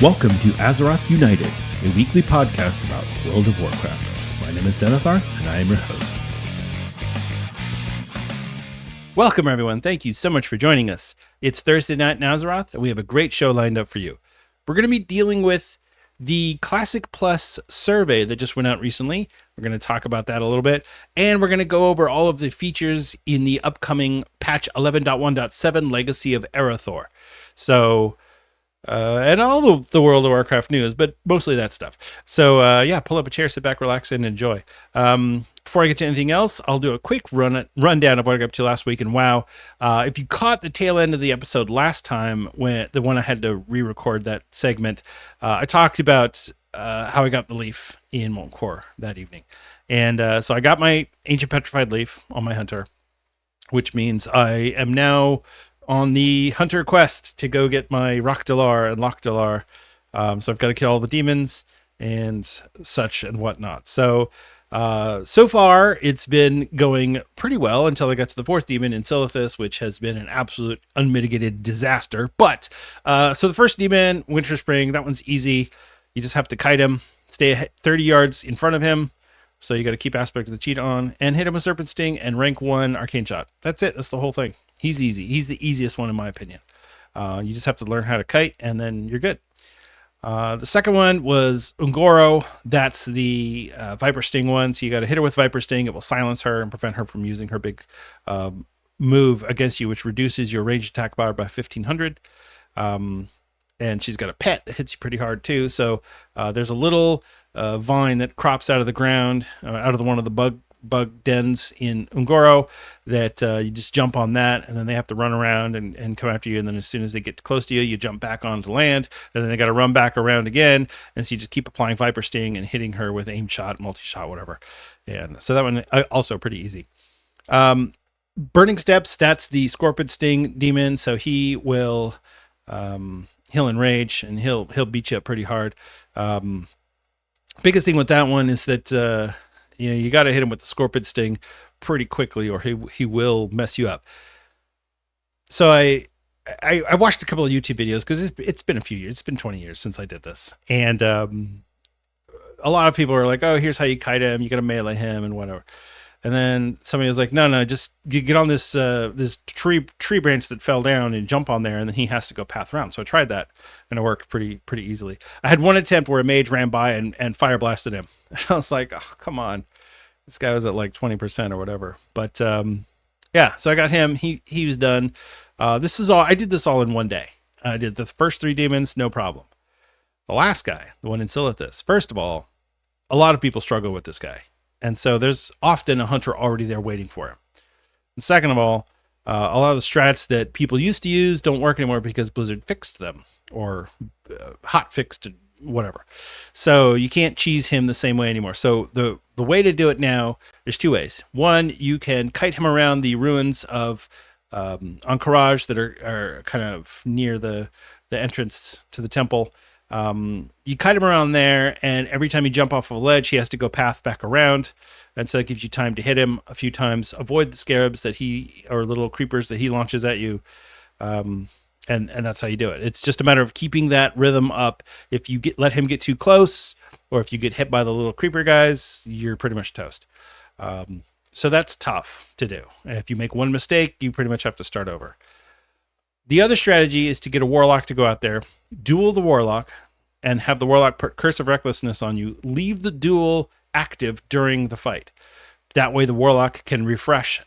Welcome to Azeroth United, a weekly podcast about World of Warcraft. My name is Denethar, and I am your host. Welcome, everyone. Thank you so much for joining us. It's Thursday night in Azeroth, and we have a great show lined up for you. We're going to be dealing with the Classic Plus survey that just went out recently. We're going to talk about that a little bit, and we're going to go over all of the features in the upcoming patch 11.1.7 Legacy of Arathor. So, and all of the World of Warcraft news, but mostly that stuff. So, pull up a chair, sit back, relax, and enjoy. Before I get to anything else, I'll do a quick rundown of what I got up to last week in WoW. If you caught the tail end of the episode last time, when the one I had to re-record that segment, I talked about how I got the leaf in Molten Core that evening. And so I got my Ancient Petrified Leaf on my Hunter, which means I am now on the Hunter quest to go get my Rakdalar and Lokdalar. So I've got to kill all the demons and such and whatnot. So far it's been going pretty well until I got to the fourth demon in Silithus, which has been an absolute unmitigated disaster. But so the first demon, Winter Spring, that one's easy. You just have to kite him, stay 30 yards in front of him. So you got to keep Aspect of the Cheat on and hit him with Serpent Sting and rank 1 Arcane Shot. That's it. That's the whole thing. He's easy. He's the easiest one in my opinion. You just have to learn how to kite and then you're good. The second one was Ungoro. That's the Viper Sting one. So you got to hit her with Viper Sting. It will silence her and prevent her from using her big move against you, which reduces your ranged attack bar by 1,500. And she's got a pet that hits you pretty hard too. So there's a little vine that crops out of the ground, out of one of the bug dens in Ungoro that you just jump on that, and then they have to run around and come after you. And then as soon as they get close to you, you jump back onto land, and then they got to run back around again. And so you just keep applying Viper Sting and hitting her with aim shot, multi-shot, whatever. And so that one also pretty easy. Burning Steps, that's the Scorpion Sting demon. So he will he'll enrage and he'll beat you up pretty hard. Biggest thing with that one is that you got to hit him with the Scorpion Sting pretty quickly, or he will mess you up. So I watched a couple of YouTube videos because it's been a few years. It's been 20 years since I did this, and a lot of people are like, "Oh, here's how you kite him. You got to melee him and whatever." And then somebody was like, no, just get on this tree branch that fell down and jump on there, and then he has to go path around. So I tried that, and it worked pretty easily. I had one attempt where a mage ran by and fire blasted him. And I was like, oh, come on. This guy was at like 20% or whatever. But so I got him. He was done. This is all. I did this all in one day. I did the first 3 demons, no problem. The last guy, the one in Silithus, first of all, a lot of people struggle with this guy. And so there's often a hunter already there waiting for him. And second of all, a lot of the strats that people used to use don't work anymore because Blizzard fixed them or hot fixed whatever. So you can't cheese him the same way anymore. So the way to do it now, there's 2 ways. One, you can kite him around the ruins of Ahn'Qiraj that are kind of near the entrance to the temple. You kite him around there, and every time you jump off of a ledge, he has to go path back around. And so it gives you time to hit him a few times, avoid the scarabs or little creepers that he launches at you. And that's how you do it. It's just a matter of keeping that rhythm up. If you let him get too close, or if you get hit by the little creeper guys, you're pretty much toast. So that's tough to do. If you make one mistake, you pretty much have to start over. The other strategy is to get a Warlock to go out there, duel the Warlock, and have the Warlock put Curse of Recklessness on you. Leave the duel active during the fight. That way the Warlock can refresh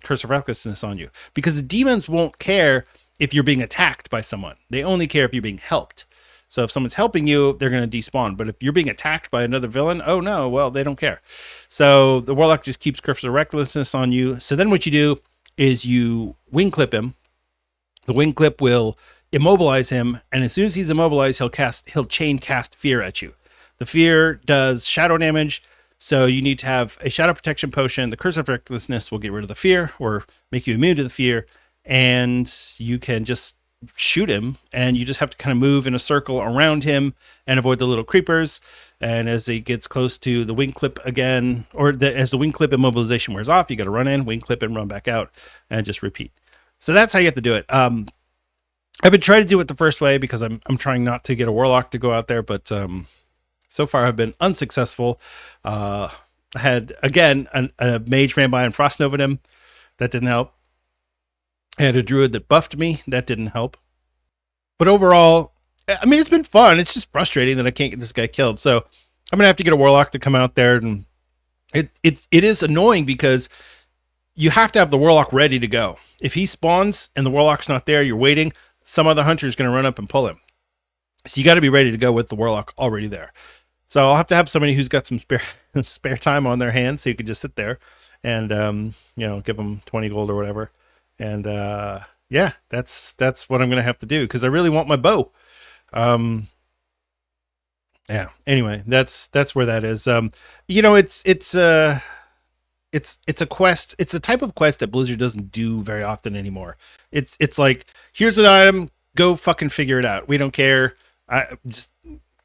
Curse of Recklessness on you. Because the demons won't care if you're being attacked by someone. They only care if you're being helped. So if someone's helping you, they're going to despawn. But if you're being attacked by another villain, oh no, well, they don't care. So the Warlock just keeps Curse of Recklessness on you. So then what you do is you wing clip him. The wing clip will immobilize him, and as soon as he's immobilized, he'll chain cast Fear at you. The Fear does shadow damage, so you need to have a shadow protection potion. The Curse of Recklessness will get rid of the Fear or make you immune to the Fear, and you can just shoot him, and you just have to kind of move in a circle around him and avoid the little creepers. And as he gets close to the wing clip again, as the wing clip immobilization wears off, you got to run in, wing clip, and run back out, and just repeat. So that's how you have to do it. I've been trying to do it the first way because I'm trying not to get a warlock to go out there, but so far I've been unsuccessful. I had again a mage ran by and frost novaed him. That didn't help. I had a druid that buffed me. That didn't help. But overall, I mean, it's been fun. It's just frustrating that I can't get this guy killed. So I'm gonna have to get a warlock to come out there, and it is annoying because you have to have the warlock ready to go. If he spawns and the warlock's not there, you're waiting. Some other hunter is going to run up and pull him. So you got to be ready to go with the warlock already there. So I'll have to have somebody who's got some spare time on their hands, so you can just sit there and give them 20 gold or whatever. And yeah, that's what I'm going to have to do because I really want my bow. Yeah. Anyway, that's where that is. It's a quest. It's a type of quest that Blizzard doesn't do very often anymore. It's like, here's an item, go fucking figure it out. We don't care. Just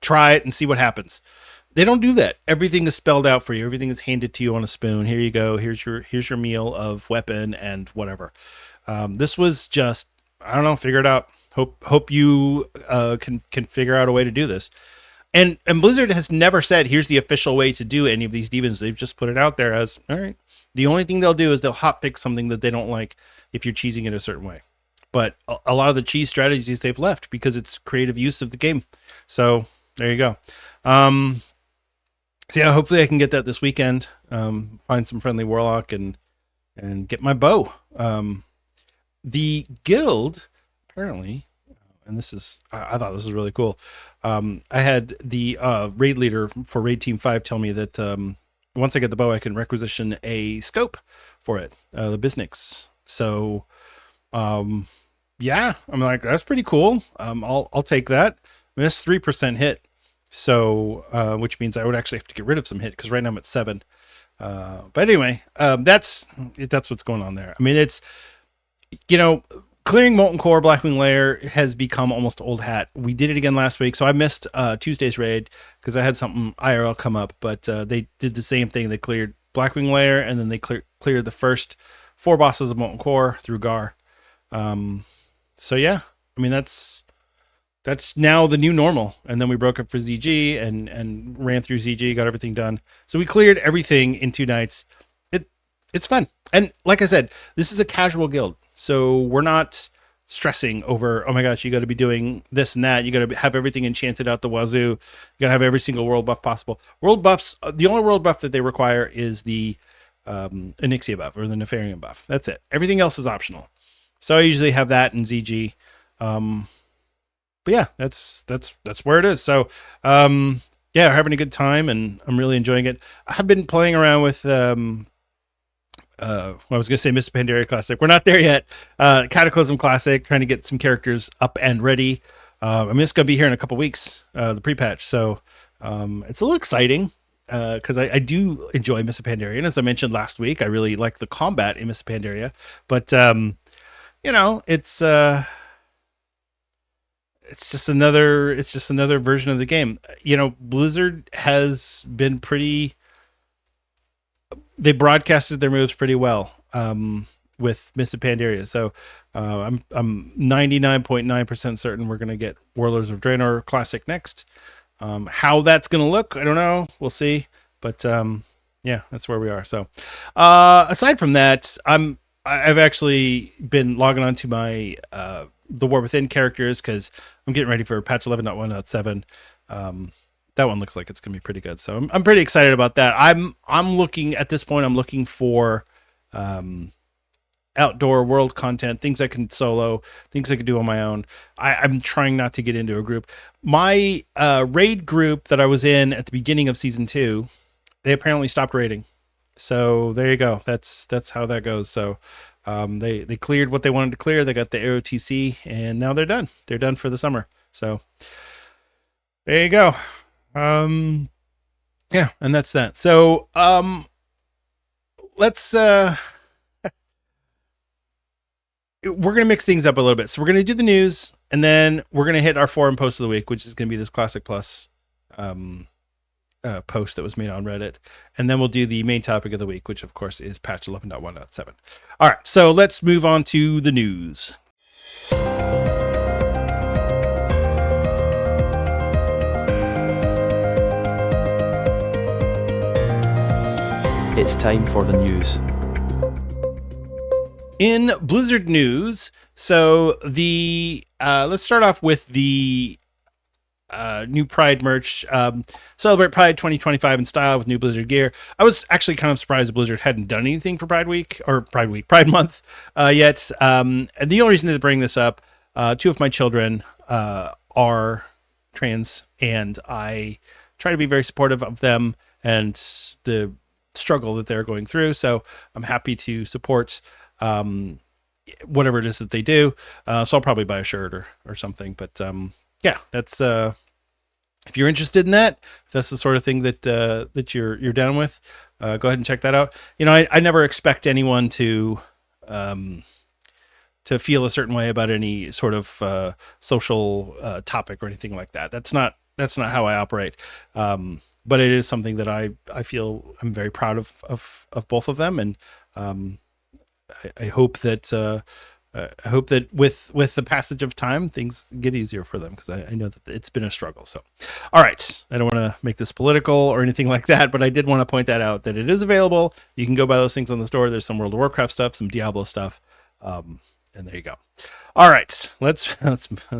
try it and see what happens. They don't do that. Everything is spelled out for you. Everything is handed to you on a spoon. Here you go. Here's your meal of weapon and whatever. This was just, I don't know, figure it out. Hope you can figure out a way to do this. And Blizzard has never said, here's the official way to do any of these demons. They've just put it out there as, all right. The only thing they'll do is they'll hotfix something that they don't like if you're cheesing it a certain way. But a lot of the cheese strategies they've left because it's creative use of the game. So there you go. So yeah, hopefully I can get that this weekend. Find some friendly warlock and get my bow. The guild, apparently, and this is, I thought this was really cool. I had the raid leader for Raid Team 5 tell me that once I get the bow, I can requisition a scope for it, the Biznix. So, yeah, I'm like, that's pretty cool. I'll take that. I mean, that's 3% hit. So, which means I would actually have to get rid of some hit because right now I'm at 7. But anyway, that's what's going on there. I mean, it's, clearing Molten Core Blackwing Lair has become almost old hat. We did it again last week, so I missed Tuesday's raid because I had something IRL come up, but they did the same thing. They cleared Blackwing Lair, and then they cleared the first 4 bosses of Molten Core through Gar. So yeah, I mean, that's now the new normal. And then we broke up for ZG and ran through ZG, got everything done. So we cleared everything in 2 nights. It's fun. And like I said, this is a casual guild. So we're not stressing over, oh my gosh, you got to be doing this and that. You got to have everything enchanted out the wazoo. You got to have every single world buff possible. World buffs, the only world buff that they require is the Onyxia buff or the Nefarian buff. That's it. Everything else is optional. So I usually have that in ZG. But yeah, that's where it is. So yeah, we're having a good time and I'm really enjoying it. I have been playing around with I was going to say Mr. Pandaria Classic. We're not there yet. Cataclysm Classic, trying to get some characters up and ready. I mean, it's going to be here in a couple weeks, the pre-patch. So it's a little exciting because I do enjoy Mr. Pandaria. And as I mentioned last week, I really like the combat in Mr. Pandaria. But, it's just another version of the game. Blizzard has been they broadcasted their moves pretty well with Mr. Pandaria. So I'm 99.9% certain we're going to get Warlords of Draenor Classic next. How that's going to look, I don't know. We'll see. But yeah, that's where we are. So aside from that, I've actually been logging on to my the War Within characters because I'm getting ready for patch 11.1.7. That one looks like it's gonna be pretty good, so I'm pretty excited about that. I'm looking at this point. I'm looking for outdoor world content, things I can solo, things I can do on my own. I'm trying not to get into a group. My raid group that I was in at the beginning of season 2, they apparently stopped raiding. So there you go. That's how that goes. So they cleared what they wanted to clear. They got the AOTC, and now they're done. They're done for the summer. So there you go. Yeah, and that's that. So, let's, we're going to mix things up a little bit. So we're going to do the news and then we're going to hit our forum post of the week, which is going to be this Classic Plus, post that was made on Reddit. And then we'll do the main topic of the week, which of course is patch 11.1.7. All right. So let's move on to the news. it's time for the news. In Blizzard news, so let's start off with the new Pride merch. Celebrate Pride 2025 in style with new Blizzard gear. I was actually kind of surprised Blizzard hadn't done anything for Pride Month yet. And the only reason to bring this up, two of my children are trans, and I try to be very supportive of them and the struggle that they're going through. So I'm happy to support whatever it is that they do. So I'll probably buy a shirt or something. But yeah, that's if you're interested in that, if that's the sort of thing that you're down with, go ahead and check that out. You know, I never expect anyone to feel a certain way about any sort of social topic or anything like that. That's not how I operate. But it is something that I feel I'm very proud of both of them, and I hope that with the passage of time, things get easier for them, because I know that it's been a struggle. So, all right, I don't want to make this political or anything like that, but I did want to point that out, that it is available. You can go buy those things on the store. There's some World of Warcraft stuff, some Diablo stuff, and there you go. All right, let's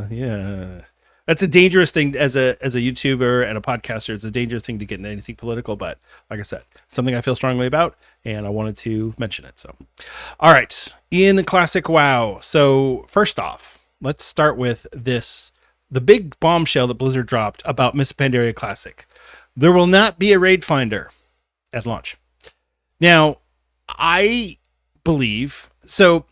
yeah. That's a dangerous thing as a YouTuber and a podcaster. It's a dangerous thing to get into anything political, but like I said, something I feel strongly about, and I wanted to mention it. So, all right, in classic WoW. So first off, let's start with the big bombshell that Blizzard dropped about Miss Pandaria Classic. There will not be a raid finder at launch. Now, I believe, so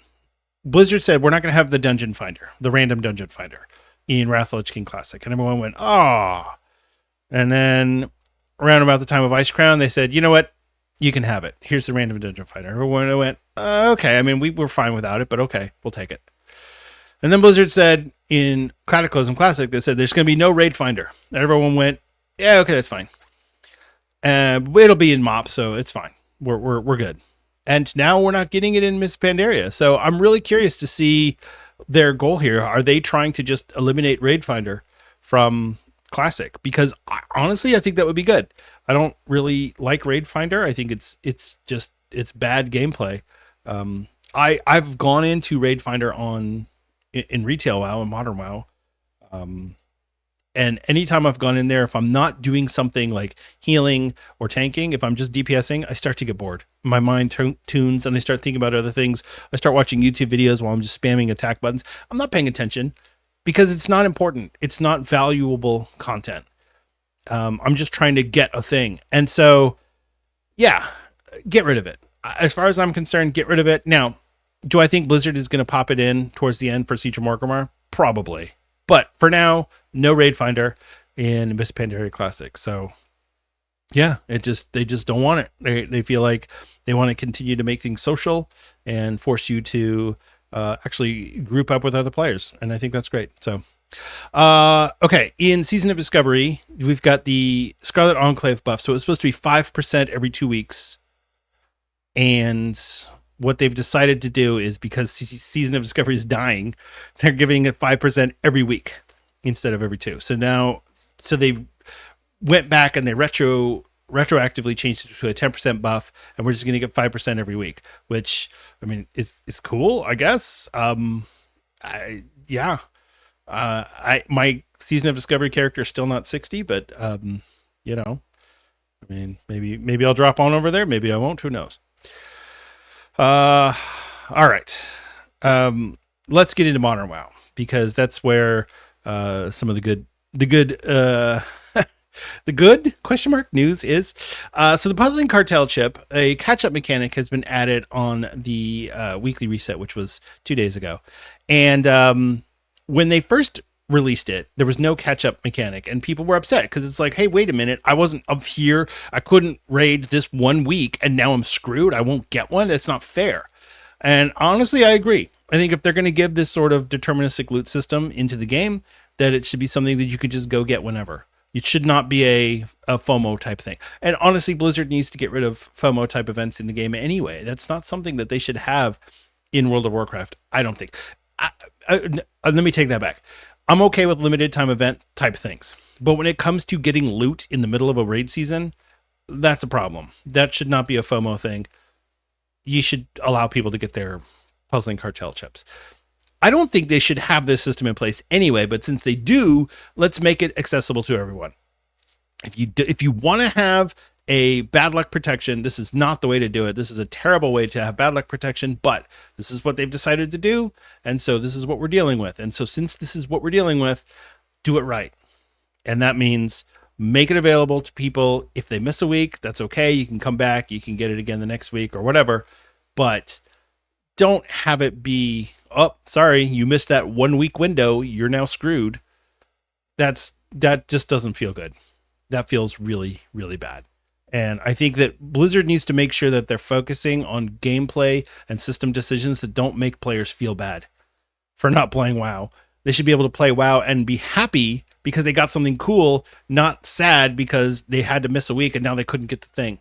Blizzard said, we're not going to have the dungeon finder, the random dungeon finder, in Wrath of Lich King Classic. And everyone went, oh. And then around about the time of Ice Crown, they said, you know what? You can have it. Here's the random dungeon finder. Everyone went, okay. I mean, we're fine without it, but okay, we'll take it. And then Blizzard said in Cataclysm Classic, they said there's going to be no raid finder. And everyone went, yeah, okay, that's fine. It'll be in MOP, so it's fine. We're good. And now we're not getting it in Miss Pandaria. So I'm really curious to see their goal here. Are they trying to just eliminate raid finder from Classic? Because honestly, I think that would be good. I don't really like raid finder. I think it's bad gameplay. I've gone into raid finder in retail WoW and modern WoW. And anytime I've gone in there, if I'm not doing something like healing or tanking, if I'm just DPSing, I start to get bored. My mind tunes and I start thinking about other things. I start watching YouTube videos while I'm just spamming attack buttons. I'm not paying attention because it's not important. It's not valuable content. I'm just trying to get a thing. And so, yeah, get rid of it. As far as I'm concerned, get rid of it. Now, do I think Blizzard is going to pop it in towards the end for Siege of Morgrimmar? Probably. But for now, no raid finder in Miss Pandaria Classic. So yeah, they just don't want it. They feel like they want to continue to make things social and force you to actually group up with other players. And I think that's great. So, okay. In Season of Discovery, we've got the Scarlet Enclave buff. So it's supposed to be 5% every 2 weeks. And what they've decided to do is, because Season of Discovery is dying, they're giving it 5% every week instead of every 2. So they went back and they retroactively changed it to a 10% buff, and we're just going to get 5% every week, which, I mean, is cool, I guess. My Season of Discovery character is still not 60, but you know, I mean, maybe I'll drop on over there, maybe I won't, who knows. All right. Let's get into Modern WoW, because that's where some of the good the good news is. So the Puzzling Cartel chip, a catch-up mechanic, has been added on the weekly reset, which was 2 days ago. And when they first released it, there was no catch-up mechanic, and people were upset because it's like, hey, wait a minute, I wasn't up here, I couldn't raid this 1 week, and now I'm screwed, I won't get one. That's not fair. And honestly, I agree. I think if they're going to give this sort of deterministic loot system into the game, that it should be something that you could just go get whenever. It should not be a FOMO type thing. And honestly, Blizzard needs to get rid of FOMO type events in the game anyway. That's not something that they should have in World of Warcraft, I don't think. Let me take that back. I'm okay with limited time event type things. But when it comes to getting loot in the middle of a raid season, that's a problem. That should not be a FOMO thing. You should allow people to get their puzzling cartel chips. I don't think they should have this system in place anyway, but since they do, let's make it accessible to everyone. If you want to have a bad luck protection, this is not the way to do it. This is a terrible way to have bad luck protection, but this is what they've decided to do, and so this is what we're dealing with. And so since this is what we're dealing with, do it right. And that means make it available to people. If they miss a week, that's okay. You can come back, you can get it again the next week or whatever, but don't have it be, oh, sorry, you missed that 1 week window, you're now screwed. That just doesn't feel good. That feels really, really bad. And I think that Blizzard needs to make sure that they're focusing on gameplay and system decisions that don't make players feel bad for not playing WoW. They should be able to play WoW and be happy because they got something cool, not sad because they had to miss a week and now they couldn't get the thing.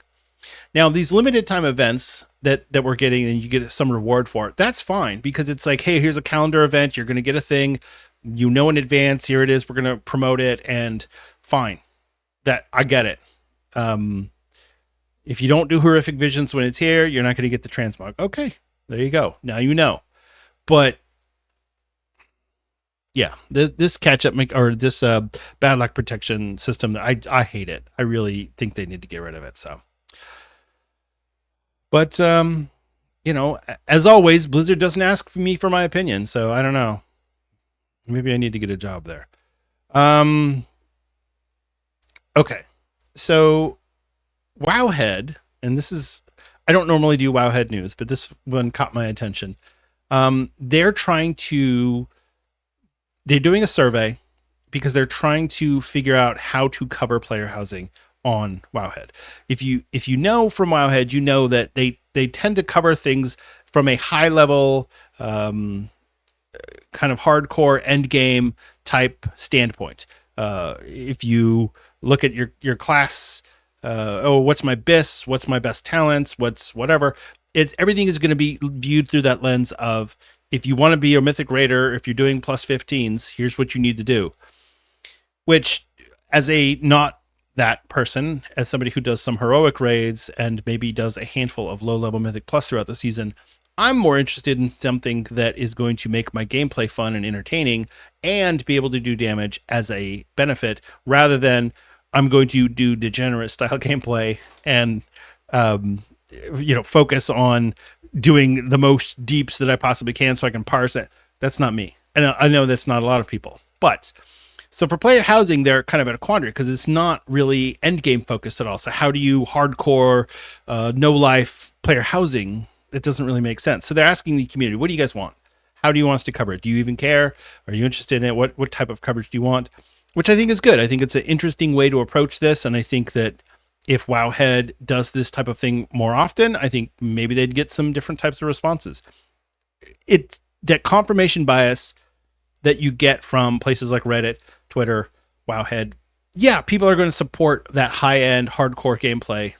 Now, these limited time events that we're getting and you get some reward for it, that's fine because it's like, hey, here's a calendar event. You're going to get a thing, in advance. Here it is. We're going to promote it, and fine. That I get it. If you don't do horrific visions when it's here, you're not going to get the transmog. Okay, there you go. Now you know. But yeah, this catch up or this bad luck protection system, I hate it. I really think they need to get rid of it. So. But, as always, Blizzard doesn't ask me for my opinion, so I don't know. Maybe I need to get a job there. Okay, so Wowhead, and this is, I don't normally do Wowhead news, but this one caught my attention. They're doing a survey because they're trying to figure out how to cover player housing on Wowhead. If you know from Wowhead, you know that they tend to cover things from a high level, kind of hardcore end game type standpoint. If you look at your class, what's my BIS, what's my best talents, what's whatever, everything is going to be viewed through that lens of, if you want to be a Mythic Raider, if you're doing plus 15s, here's what you need to do. Which, as a not that person, as somebody who does some heroic raids and maybe does a handful of low-level Mythic Plus throughout the season, I'm more interested in something that is going to make my gameplay fun and entertaining and be able to do damage as a benefit, rather than I'm going to do degenerate style gameplay and focus on doing the most deeps that I possibly can so I can parse it. That's not me. And I know that's not a lot of people. But so for player housing, they're kind of at a quandary because it's not really end game focused at all. So how do you hardcore, no life player housing? It doesn't really make sense. So they're asking the community, what do you guys want? How do you want us to cover it? Do you even care? Are you interested in it? What type of coverage do you want? Which I think is good. I think it's an interesting way to approach this. And I think that if Wowhead does this type of thing more often, I think maybe they'd get some different types of responses. It's that confirmation bias that you get from places like Reddit, Twitter, Wowhead. Yeah, people are going to support that high-end hardcore gameplay.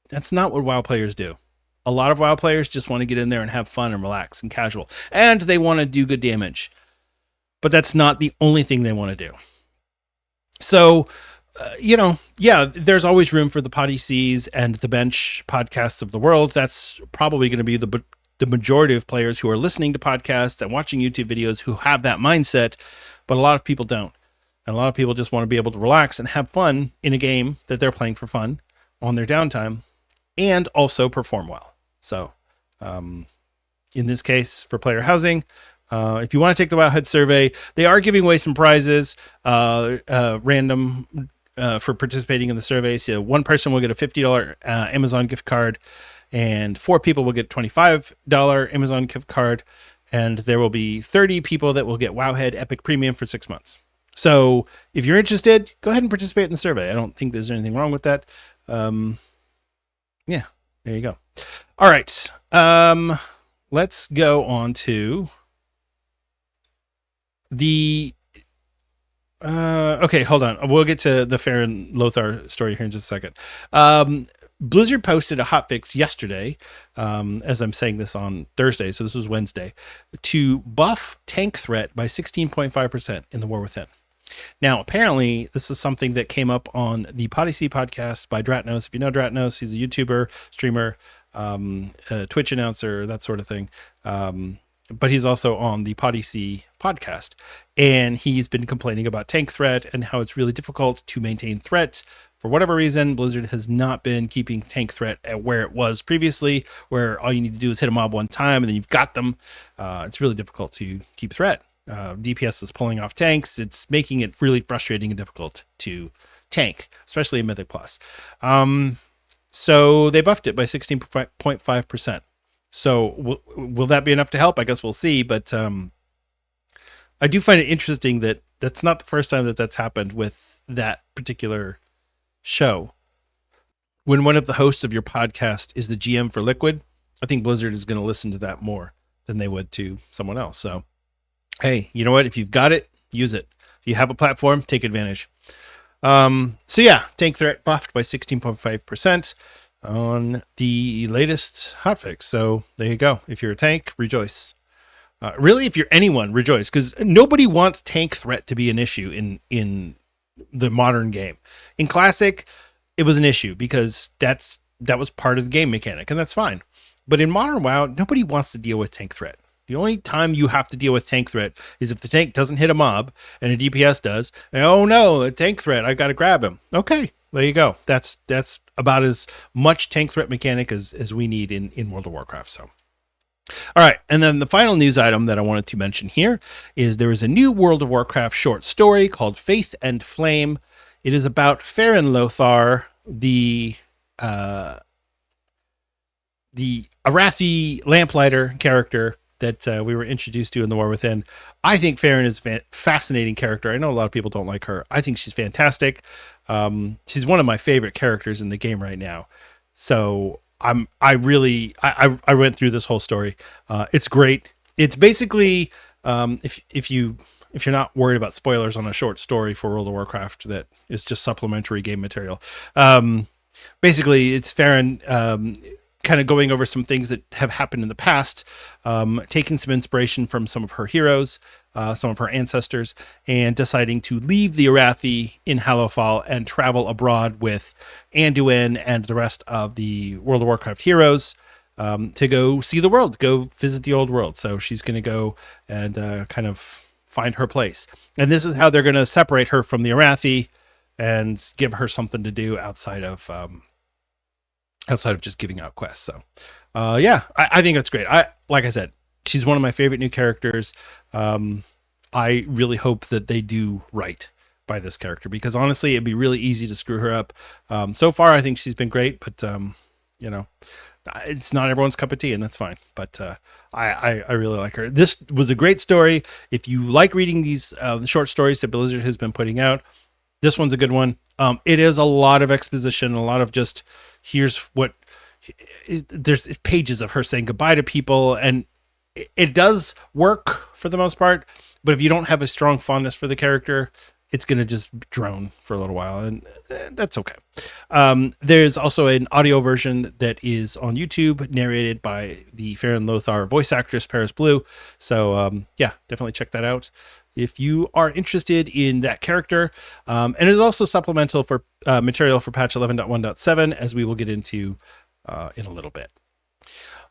That's not what WoW players do. A lot of WoW players just want to get in there and have fun and relax and casual. And they want to do good damage. But that's not the only thing they want to do. So, there's always room for the Potty Seas and the Bench podcasts of the world. That's probably going to be the majority of players who are listening to podcasts and watching YouTube videos who have that mindset. But a lot of people don't. And a lot of people just want to be able to relax and have fun in a game that they're playing for fun on their downtime and also perform well. So, in this case, for player housing, if you want to take the Wowhead survey, they are giving away some prizes, random, for participating in the survey. So one person will get a $50 Amazon gift card, and 4 people will get $25 Amazon gift card, and there will be 30 people that will get Wowhead Epic Premium for 6 months. So if you're interested, go ahead and participate in the survey. I don't think there's anything wrong with that. Yeah, there you go. All right. Let's go on to the okay, hold on. We'll get to the Fair and Lothar story here in just a second. Blizzard posted a hotfix yesterday, as I'm saying this on Thursday, so this was Wednesday, to buff tank threat by 16.5% in the War Within. Now, apparently, this is something that came up on the Podyssey podcast by Dratnos. If you know Dratnos, he's a YouTuber, streamer, a Twitch announcer, that sort of thing. But he's also on the Podyssey podcast. And he's been complaining about tank threat and how it's really difficult to maintain threat. For whatever reason, Blizzard has not been keeping tank threat at where it was previously, where all you need to do is hit a mob one time and then you've got them. It's really difficult to keep threat. DPS is pulling off tanks. It's making it really frustrating and difficult to tank, especially in Mythic Plus. So they buffed it by 16.5%. So will that be enough to help? I guess we'll see. But I do find it interesting that that's not the first time that that's happened with that particular show. When one of the hosts of your podcast is the GM for Liquid, I think Blizzard is going to listen to that more than they would to someone else. So, hey, you know what? If you've got it, use it. If you have a platform, take advantage. So yeah, tank threat buffed by 16.5% on the latest hotfix. So there you go. If you're a tank, rejoice. Really, if you're anyone, rejoice, because nobody wants tank threat to be an issue in the modern game. In Classic, it was an issue because that was part of the game mechanic, and that's fine. But in Modern WoW, nobody wants to deal with tank threat. The only time you have to deal with tank threat is if the tank doesn't hit a mob and a DPS does. And, oh no, a tank threat, I got to grab him. Okay, there you go. That's about as much tank threat mechanic as we need in World of Warcraft. So, all right, and then the final news item that I wanted to mention here is there is a new World of Warcraft short story called Faith and Flame. It is about Farron Lothar, the Arathi Lamplighter character that we were introduced to in The War Within. I think Farron is a fascinating character. I know a lot of people don't like her. I think she's fantastic. She's one of my favorite characters in the game right now. So I went through this whole story. It's great. It's basically if you're not worried about spoilers on a short story for World of Warcraft that is just supplementary game material. Basically, it's Farron kind of going over some things that have happened in the past, taking some inspiration from some of her heroes, some of her ancestors, and deciding to leave the Arathi in Hallowfall and travel abroad with Anduin and the rest of the World of Warcraft heroes to go see the world, go visit the old world. So she's going to go and kind of find her place. And this is how they're going to separate her from the Arathi and give her something to do outside of just giving out quests. So, yeah, I think that's great. Like I said, she's one of my favorite new characters. I really hope that they do right by this character because honestly, it'd be really easy to screw her up. So far, I think she's been great, but it's not everyone's cup of tea, and that's fine. But I really like her. This was a great story. If you like reading these short stories that Blizzard has been putting out, this one's a good one. It is a lot of exposition, a lot of just here's what there's pages of her saying goodbye to people, and it does work for the most part. But if you don't have a strong fondness for the character, it's going to just drone for a little while, and that's okay. There's also an audio version that is on YouTube, narrated by the Farron Lothar voice actress, Paris Blue. So, yeah, definitely check that out if you are interested in that character. And it is also supplemental for material for patch 11.1.7, as we will get into in a little bit.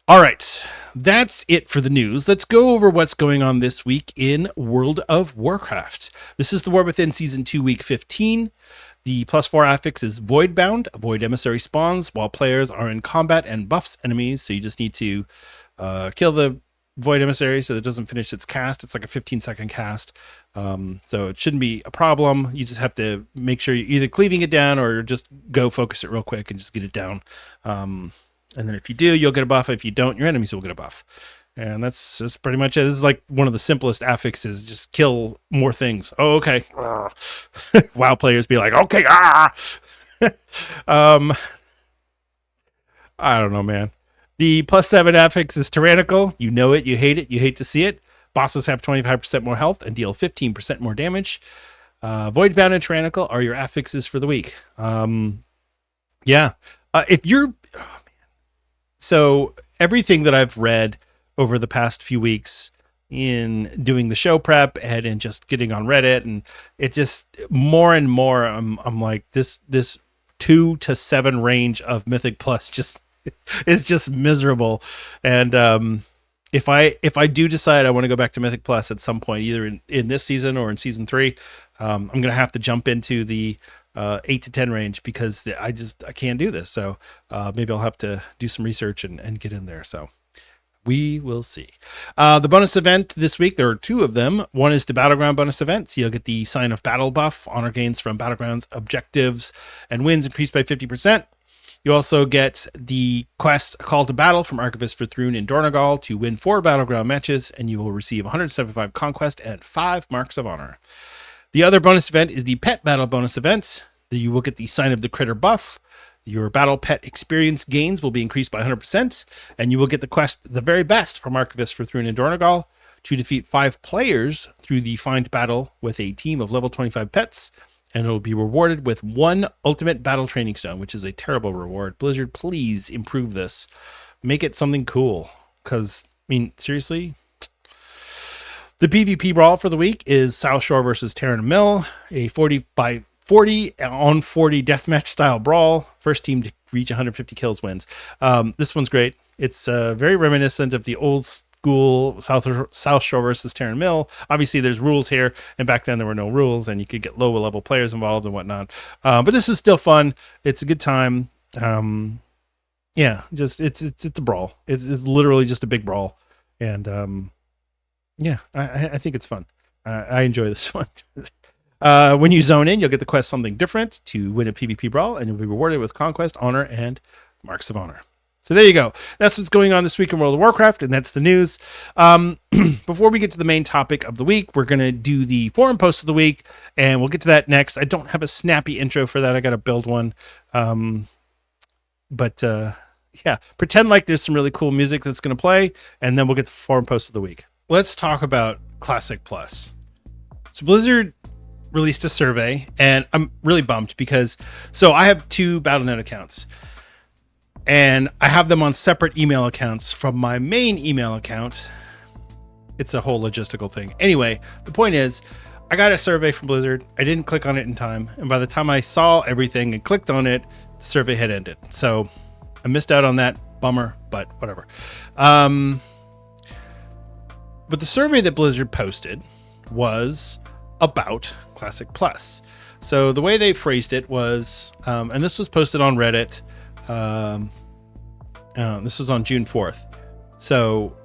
All right, that's it for the news. Let's go over what's going on this week in World of Warcraft. This is The War Within Season 2, Week 15. The +4 affix is Voidbound. Void Emissary spawns while players are in combat and buffs enemies, so you just need to kill the Void Emissary so that it doesn't finish its cast. It's like a 15-second cast, so it shouldn't be a problem. You just have to make sure you're either cleaving it down or just go focus it real quick and just get it down. And then if you do, you'll get a buff. If you don't, your enemies will get a buff. And that's pretty much it. This is like one of the simplest affixes. Just kill more things. Oh, okay. WoW players be like, okay, I don't know, man. The +7 affix is Tyrannical. You know it. You hate it. You hate to see it. Bosses have 25% more health and deal 15% more damage. Voidbound and Tyrannical are your affixes for the week. Yeah. If you're... So everything that I've read over the past few weeks in doing the show prep and in just getting on Reddit, and it just more and more I'm like this 2 to 7 range of Mythic Plus just is just miserable. And if I do decide I want to go back to Mythic Plus at some point, either in this season or in season 3, I'm gonna have to jump into the 8 to 10 range, because I can't do this. So maybe I'll have to do some research and get in there. So we will see. The bonus event this week, there are 2 of them. One is the Battleground bonus event. So you'll get the Sign of Battle buff. Honor gains from Battlegrounds objectives and wins increased by 50%. You also get the quest Call to Battle from Archivist for Thrune in Dornogal to win 4 Battleground matches, and you will receive 175 Conquest and 5 Marks of Honor. The other bonus event is the Pet Battle bonus event. You will get the Sign of the Critter buff. Your battle pet experience gains will be increased by 100%, and you will get the quest The Very Best from Archivist for Thrune and Dornogal to defeat 5 players through the Find Battle with a team of level 25 pets, and it will be rewarded with 1 Ultimate Battle Training Stone, which is a terrible reward. Blizzard, please improve this. Make it something cool, because, I mean, seriously? The PvP brawl for the week is South Shore versus Terran Mill, a 40 by 40 on 40 deathmatch style brawl. First team to reach 150 kills wins. This one's great. It's very reminiscent of the old school South Shore versus Terran Mill. Obviously, there's rules here, and back then there were no rules, and you could get low level players involved and whatnot. But this is still fun. It's a good time. Yeah, just it's a brawl. It's literally just a big brawl, and yeah, I think it's fun. I enjoy this one. When you zone in, you'll get the quest Something Different to win a PvP brawl, and you'll be rewarded with Conquest, Honor, and Marks of Honor. So there you go. That's what's going on this week in World of Warcraft, and that's the news. Before we get to the main topic of the week, we're going to do the forum post of the week, and we'll get to that next. I don't have a snappy intro for that. I got to build one. But yeah, pretend like there's some really cool music that's going to play, and then we'll get to the forum post of the week. Let's talk about Classic Plus. So Blizzard released a survey, and I'm really bummed because I have 2 Battle.net accounts, and I have them on separate email accounts from my main email account. It's a whole logistical thing. Anyway, the point is, I got a survey from Blizzard. I didn't click on it in time, and by the time I saw everything and clicked on it, the survey had ended. So I missed out on that. Bummer, but whatever. But the survey that Blizzard posted was about Classic Plus. So the way they phrased it was, and this was posted on Reddit. This was on June 4th. So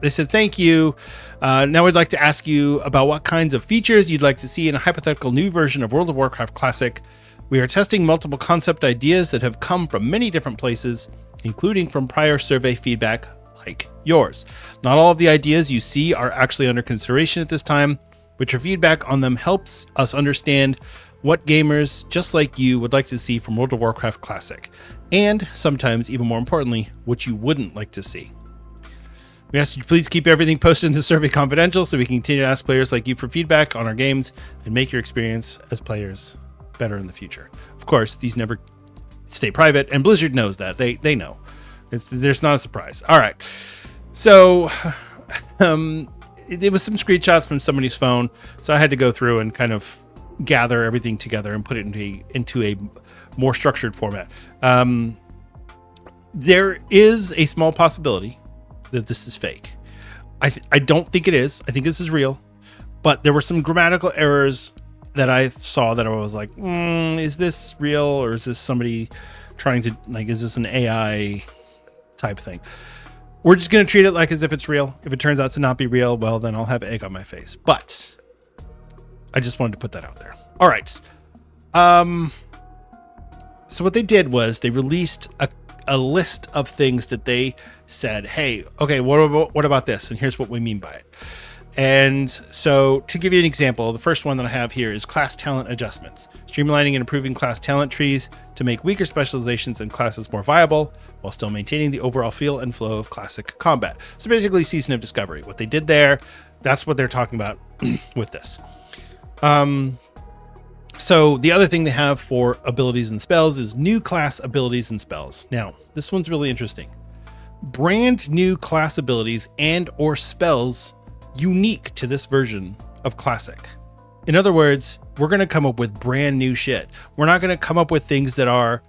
they said, thank you. Now we'd like to ask you about what kinds of features you'd like to see in a hypothetical new version of World of Warcraft Classic. We are testing multiple concept ideas that have come from many different places, including from prior survey feedback like yours. Not all of the ideas you see are actually under consideration at this time, but your feedback on them helps us understand what gamers just like you would like to see from World of Warcraft Classic, and sometimes, even more importantly, what you wouldn't like to see. We ask you to please keep everything posted in the survey confidential so we can continue to ask players like you for feedback on our games and make your experience as players better in the future. Of course, these never stay private, and Blizzard knows that. They know. There's not a surprise. All right. So it was some screenshots from somebody's phone, so I had to go through and kind of gather everything together and put it into a more structured format. There is a small possibility that this is fake. I don't think it is. I think this is real, but there were some grammatical errors that I saw that I was like, is this real, or is this somebody trying to, like, is this an AI type thing? We're just going to treat it like as if it's real. If it turns out to not be real, well, then I'll have egg on my face. But I just wanted to put that out there. All right. So what they did was they released a list of things that they said, hey, okay, what about this? And here's what we mean by it. And so to give you an example, the first one that I have here is class talent adjustments, streamlining and improving class talent trees to make weaker specializations and classes more viable while still maintaining the overall feel and flow of classic combat. So basically Season of Discovery, what they did there, that's what they're talking about with this. So the other thing they have for abilities and spells is new class abilities and spells. Now, this one's really interesting. brand new class abilities and or spells unique to this version of Classic. In other words, we're going to come up with brand new shit. We're not going to come up with things that are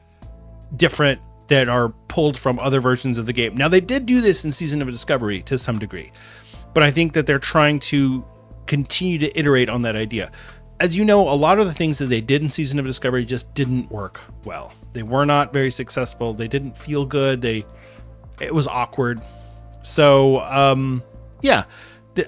different, that are pulled from other versions of the game. Now, they did do this in Season of Discovery to some degree, but I think that they're trying to continue to iterate on that idea. As you know, a lot of the things that they did in Season of Discovery just didn't work well. They were not very successful. They didn't feel good. It was awkward. So, yeah,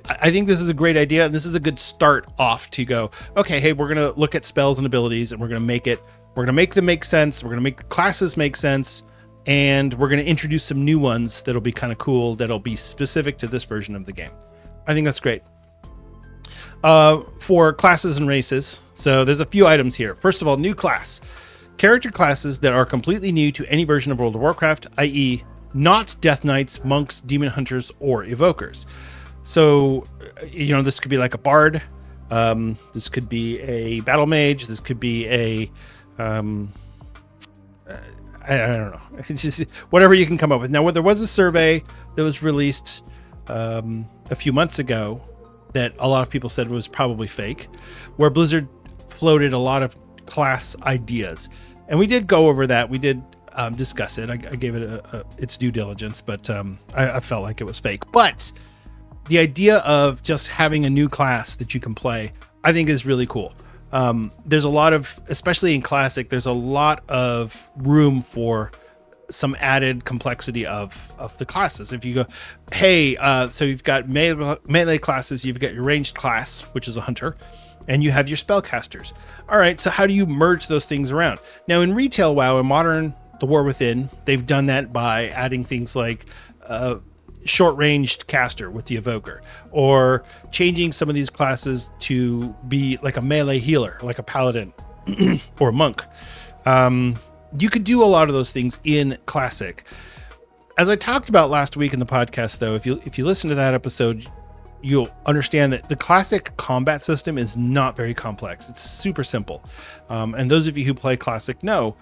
I think this is a great idea. And this is a good start off to go, okay, hey, we're going to look at spells and abilities and we're going to make them make sense. We're going to make the classes make sense. And we're going to introduce some new ones that'll be kind of cool, that'll be specific to this version of the game. I think that's great. For classes and races, so there's a few items here. First of all, new class. Character classes that are completely new to any version of World of Warcraft, i.e. not Death Knights, Monks, Demon Hunters, or Evokers. So, this could be like a Bard. This could be a Battle Mage. This could be a... I don't know. It's just whatever you can come up with. Now, there was a survey that was released a few months ago that a lot of people said was probably fake, where Blizzard floated a lot of class ideas. And we did go over that. We did discuss it. I gave it its due diligence, but I felt like it was fake. But the idea of just having a new class that you can play, I think is really cool. There's a lot of, especially in Classic, there's a lot of room for some added complexity of the classes. If you go, hey, so you've got melee classes, you've got your ranged class, which is a hunter, and you have your spellcasters. All right, so how do you merge those things around? Now in retail WoW, in modern The War Within, they've done that by adding things like short-ranged caster with the evoker, or changing some of these classes to be like a melee healer, like a paladin or a monk. You could do a lot of those things in Classic. As I talked about last week in the podcast, though, if you listen to that episode, you'll understand that the Classic combat system is not very complex. It's super simple. And those of you who play Classic know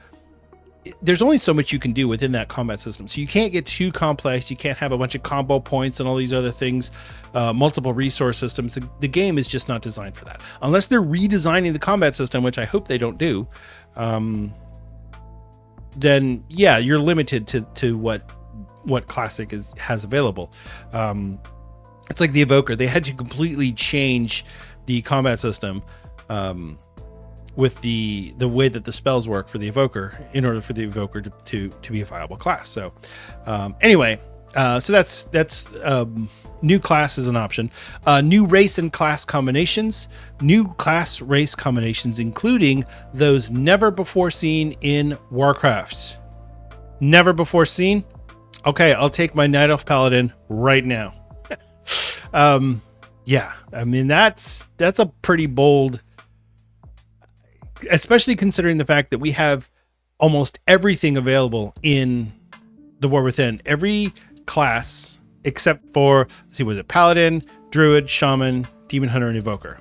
there's only so much you can do within that combat system. So you can't get too complex. You can't have a bunch of combo points and all these other things, multiple resource systems. The game is just not designed for that. Unless they're redesigning the combat system, which I hope they don't do, then yeah, you're limited to what Classic has available. It's like the Evoker. They had to completely change the combat system with the way that the spells work for the Evoker in order for the Evoker to be a viable class. So anyway, so that's new class is an option. New race and class combinations, new class race combinations, including those never before seen in Warcraft. Never before seen? Okay, I'll take my Night Elf Paladin right now. Yeah, I mean, that's a pretty bold, especially considering the fact that we have almost everything available in the War Within. Every class except for, let's see, was it Paladin, Druid, Shaman, Demon Hunter, and Evoker.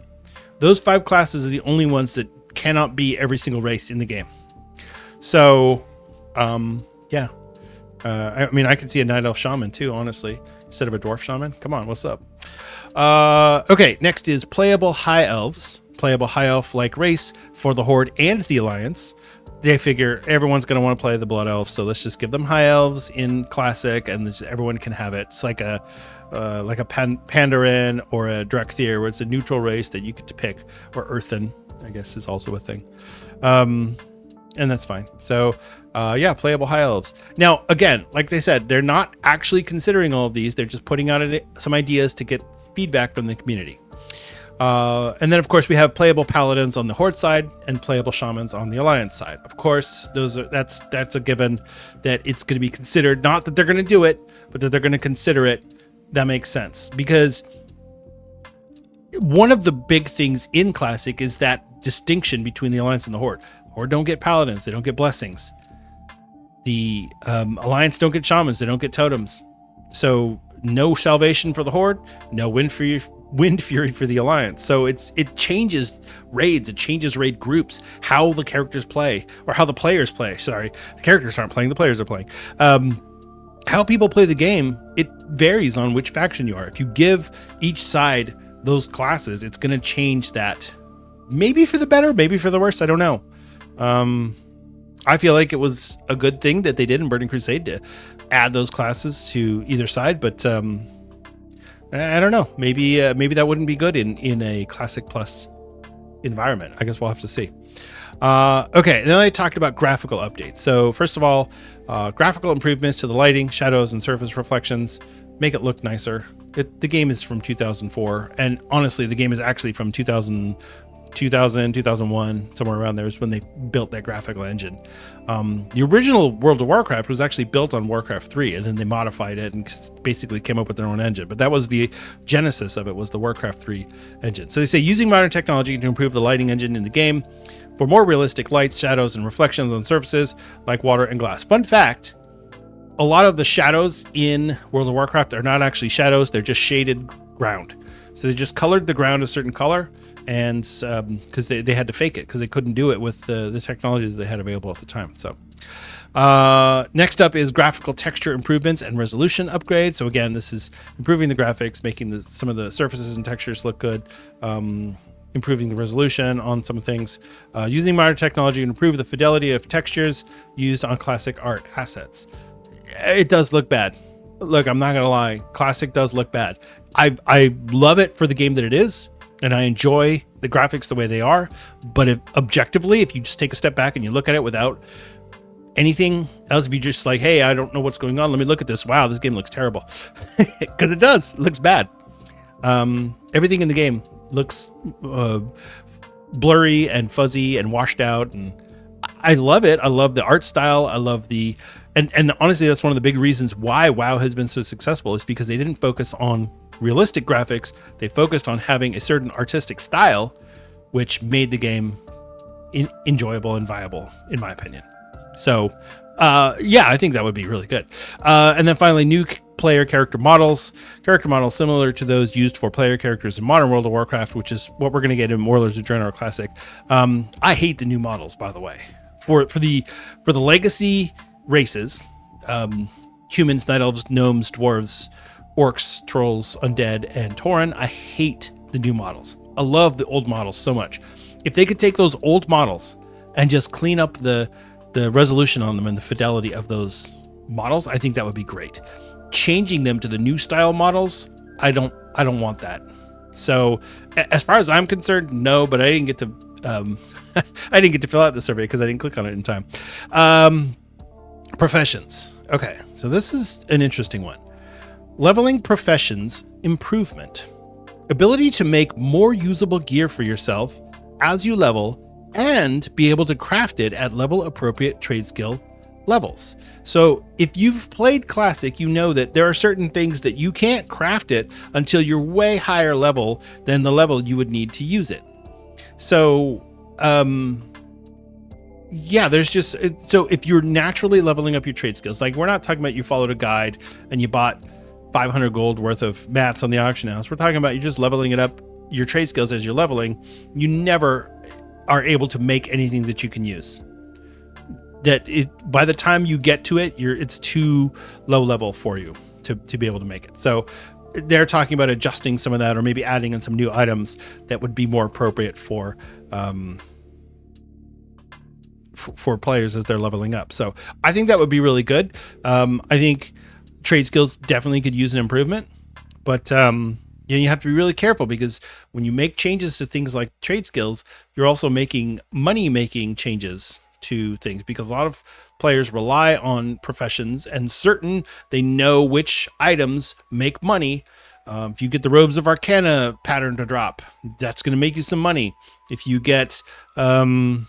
Those 5 classes are the only ones that cannot be every single race in the game. So, yeah. I mean, I could see a Night Elf Shaman too, honestly, instead of a Dwarf Shaman. Come on, what's up? Okay, next is playable High Elves. Playable High Elf-like race for the Horde and the Alliance. They figure everyone's going to want to play the Blood Elves, so let's just give them High Elves in Classic, and everyone can have it. It's like a Pandaria or a Drakthir, where it's a neutral race that you get to pick, or Earthen, I guess, is also a thing. And that's fine. So, yeah, playable High Elves. Now, again, like they said, they're not actually considering all of these. They're just putting out some ideas to get feedback from the community. And then, of course, we have playable Paladins on the Horde side and playable Shamans on the Alliance side. Of course, that's a given that it's going to be considered. Not that they're going to do it, but that they're going to consider it. That makes sense, because one of the big things in Classic is that distinction between the Alliance and the Horde. Horde don't get Paladins, they don't get blessings. The Alliance don't get Shamans, they don't get totems. So no salvation for the Horde, no wind fury for the Alliance. So it changes raids, it changes raid groups, how the characters play, or how the players play. Sorry, the characters aren't playing, the players are playing. How how people play the game, it varies on which faction you are. If you give each side those classes, it's going to change that. Maybe for the better, maybe for the worse. I don't know. I feel like it was a good thing that they did in Burning Crusade to add those classes to either side, but I don't know. Maybe that wouldn't be good in a Classic Plus environment. I guess we'll have to see. Okay, then I talked about graphical updates. So first of all, graphical improvements to the lighting, shadows, and surface reflections make it look nicer. The game is from 2004, and honestly, the game is actually from 2000, 2001, somewhere around there is when they built that graphical engine. The original World of Warcraft was actually built on Warcraft 3, and then they modified it and basically came up with their own engine. But that was the genesis of it, was the Warcraft 3 engine. So they say using modern technology to improve the lighting engine in the game for more realistic lights, shadows, and reflections on surfaces like water and glass. Fun fact, a lot of the shadows in World of Warcraft are not actually shadows, they're just shaded ground. So they just colored the ground a certain color, and because they had to fake it because they couldn't do it with the technology that they had available at the time. So next up is graphical texture improvements and resolution upgrades. So again, this is improving the graphics, making some of the surfaces and textures look good, improving the resolution on some things, using modern technology to improve the fidelity of textures used on classic art assets. It does look bad. Look, I'm not gonna lie, classic does look bad. I love it for the game that it is, and I enjoy the graphics the way they are, but objectively, if you just take a step back and you look at it without anything else, if you just like, hey, I don't know what's going on, let me look at this, wow, this game looks terrible. Because it does, it looks bad. Everything in the game looks blurry and fuzzy and washed out, and I love it. I love the art style. I love the and honestly, that's one of the big reasons why WoW has been so successful, is because they didn't focus on realistic graphics. They focused on having a certain artistic style, which made the game enjoyable and viable, in my opinion. So yeah, I think that would be really good. And then finally, new player character models similar to those used for player characters in modern World of Warcraft, which is what we're going to get in Warlords of Draenor Classic. I hate the new models, by the way, for the legacy races, humans, night elves, gnomes, dwarves, orcs, trolls, undead, and Tauren. I hate the new models. I love the old models so much. If they could take those old models and just clean up the resolution on them and the fidelity of those models, I think that would be great. Changing them to the new style models, I don't want that. So as far as I'm concerned, no, but I didn't get to I didn't get to fill out the survey because I didn't click on it in time. Professions. Okay, so this is an interesting one. Leveling professions improvement. Ability to make more usable gear for yourself as you level and be able to craft it at level appropriate trade skill levels. So if you've played Classic, you know that there are certain things that you can't craft it until you're way higher level than the level you would need to use it. So yeah, there's just, so if you're naturally leveling up your trade skills, like we're not talking about you followed a guide and you bought 500 gold worth of mats on the auction house. We're talking about you just leveling it up, your trade skills as you're leveling. You never are able to make anything that you can use. By the time you get to it, it's too low level for you to be able to make it. So they're talking about adjusting some of that, or maybe adding in some new items that would be more appropriate for players as they're leveling up. So I think that would be really good. I think trade skills definitely could use an improvement, but you have to be really careful, because when you make changes to things like trade skills, you're also making money-making changes to things, because a lot of players rely on professions and they know which items make money. If you get the Robes of Arcana pattern to drop, that's going to make you some money. If you get the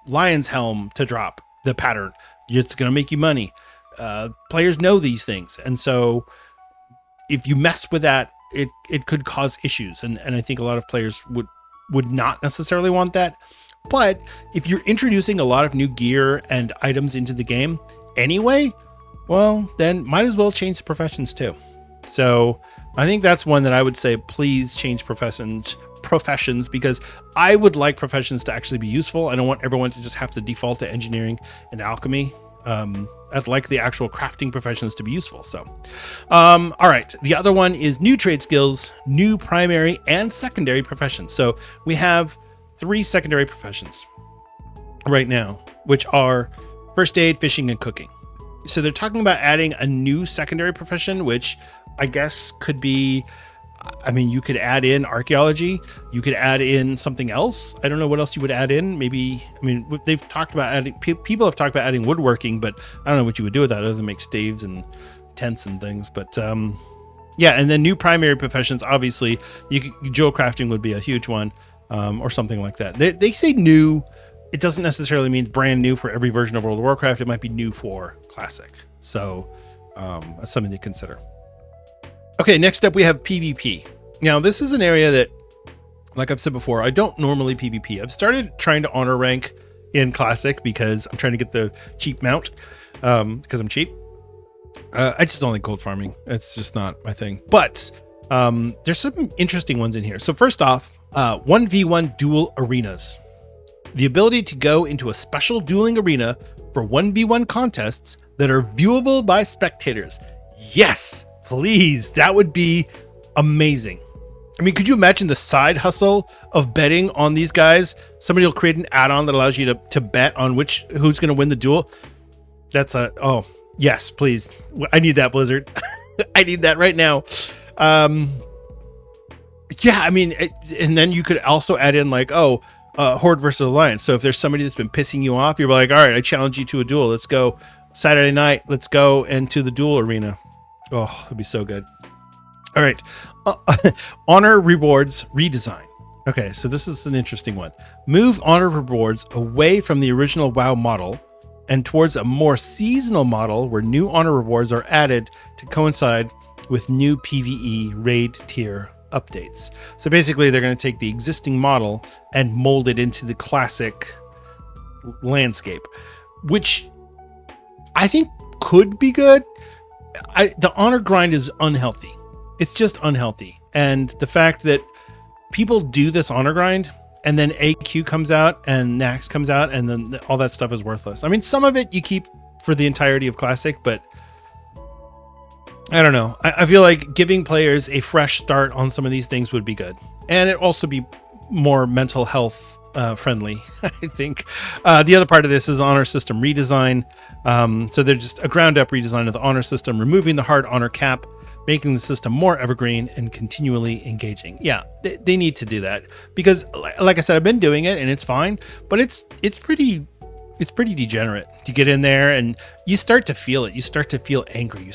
Lion's Helm to drop, the pattern, it's going to make you money. Players know these things, and so if you mess with that, it could cause issues, and I think a lot of players would not necessarily want that. But if you're introducing a lot of new gear and items into the game anyway, well, then might as well change the professions too. So I think that's one that I would say, please change professions, because I would like professions to actually be useful. I don't want everyone to just have to default to engineering and alchemy. I'd like the actual crafting professions to be useful. So, all right. The other one is new trade skills, new primary and secondary professions. So we have 3 secondary professions right now, which are first aid, fishing, and cooking. So they're talking about adding a new secondary profession, which I guess could be, I mean, you could add in archaeology, you could add in something else. I don't know what else you would add in. Maybe, I mean, they've talked about adding, people have talked about adding woodworking, but I don't know what you would do with that other than make staves and tents and things. But yeah, and then new primary professions, obviously, jewel crafting would be a huge one, or something like that. They say new. It doesn't necessarily mean brand new for every version of World of Warcraft. It might be new for Classic. So that's something to consider. Okay, next up we have PvP. Now, this is an area that, like I've said before, I don't normally PvP. I've started trying to honor rank in Classic because I'm trying to get the cheap mount, because I'm cheap. I just don't like gold farming. It's just not my thing. But there's some interesting ones in here. So first off, 1v1 duel arenas. The ability to go into a special dueling arena for 1v1 contests that are viewable by spectators. Yes, please. That would be amazing. I mean, could you imagine the side hustle of betting on these guys? Somebody will create an add-on that allows you to bet on who's going to win the duel. Oh, yes, please. I need that, Blizzard. I need that right now. Yeah, I mean, and then you could also add in like, Horde versus Alliance. So if there's somebody that's been pissing you off, you're like, all right, I challenge you to a duel. Let's go Saturday night. Let's go into the duel arena. Oh, that'd be so good. All right. Honor rewards redesign. Okay, so this is an interesting one. Move honor rewards away from the original WoW model and towards a more seasonal model where new honor rewards are added to coincide with new PvE raid tier updates. So basically they're going to take the existing model and mold it into the Classic landscape, which I think could be good. The honor grind is unhealthy. It's just unhealthy. And the fact that people do this honor grind and then AQ comes out and Nax comes out and then all that stuff is worthless. I mean, some of it you keep for the entirety of Classic, but I don't know. I feel like giving players a fresh start on some of these things would be good. And it also be more mental health friendly, I think. The other part of this is honor system redesign. So they're just a ground up redesign of the honor system, removing the hard honor cap, making the system more evergreen and continually engaging. Yeah, they need to do that because, like I said, I've been doing it and it's fine, but it's pretty degenerate. You get in there and you start to feel it. You start to feel angry.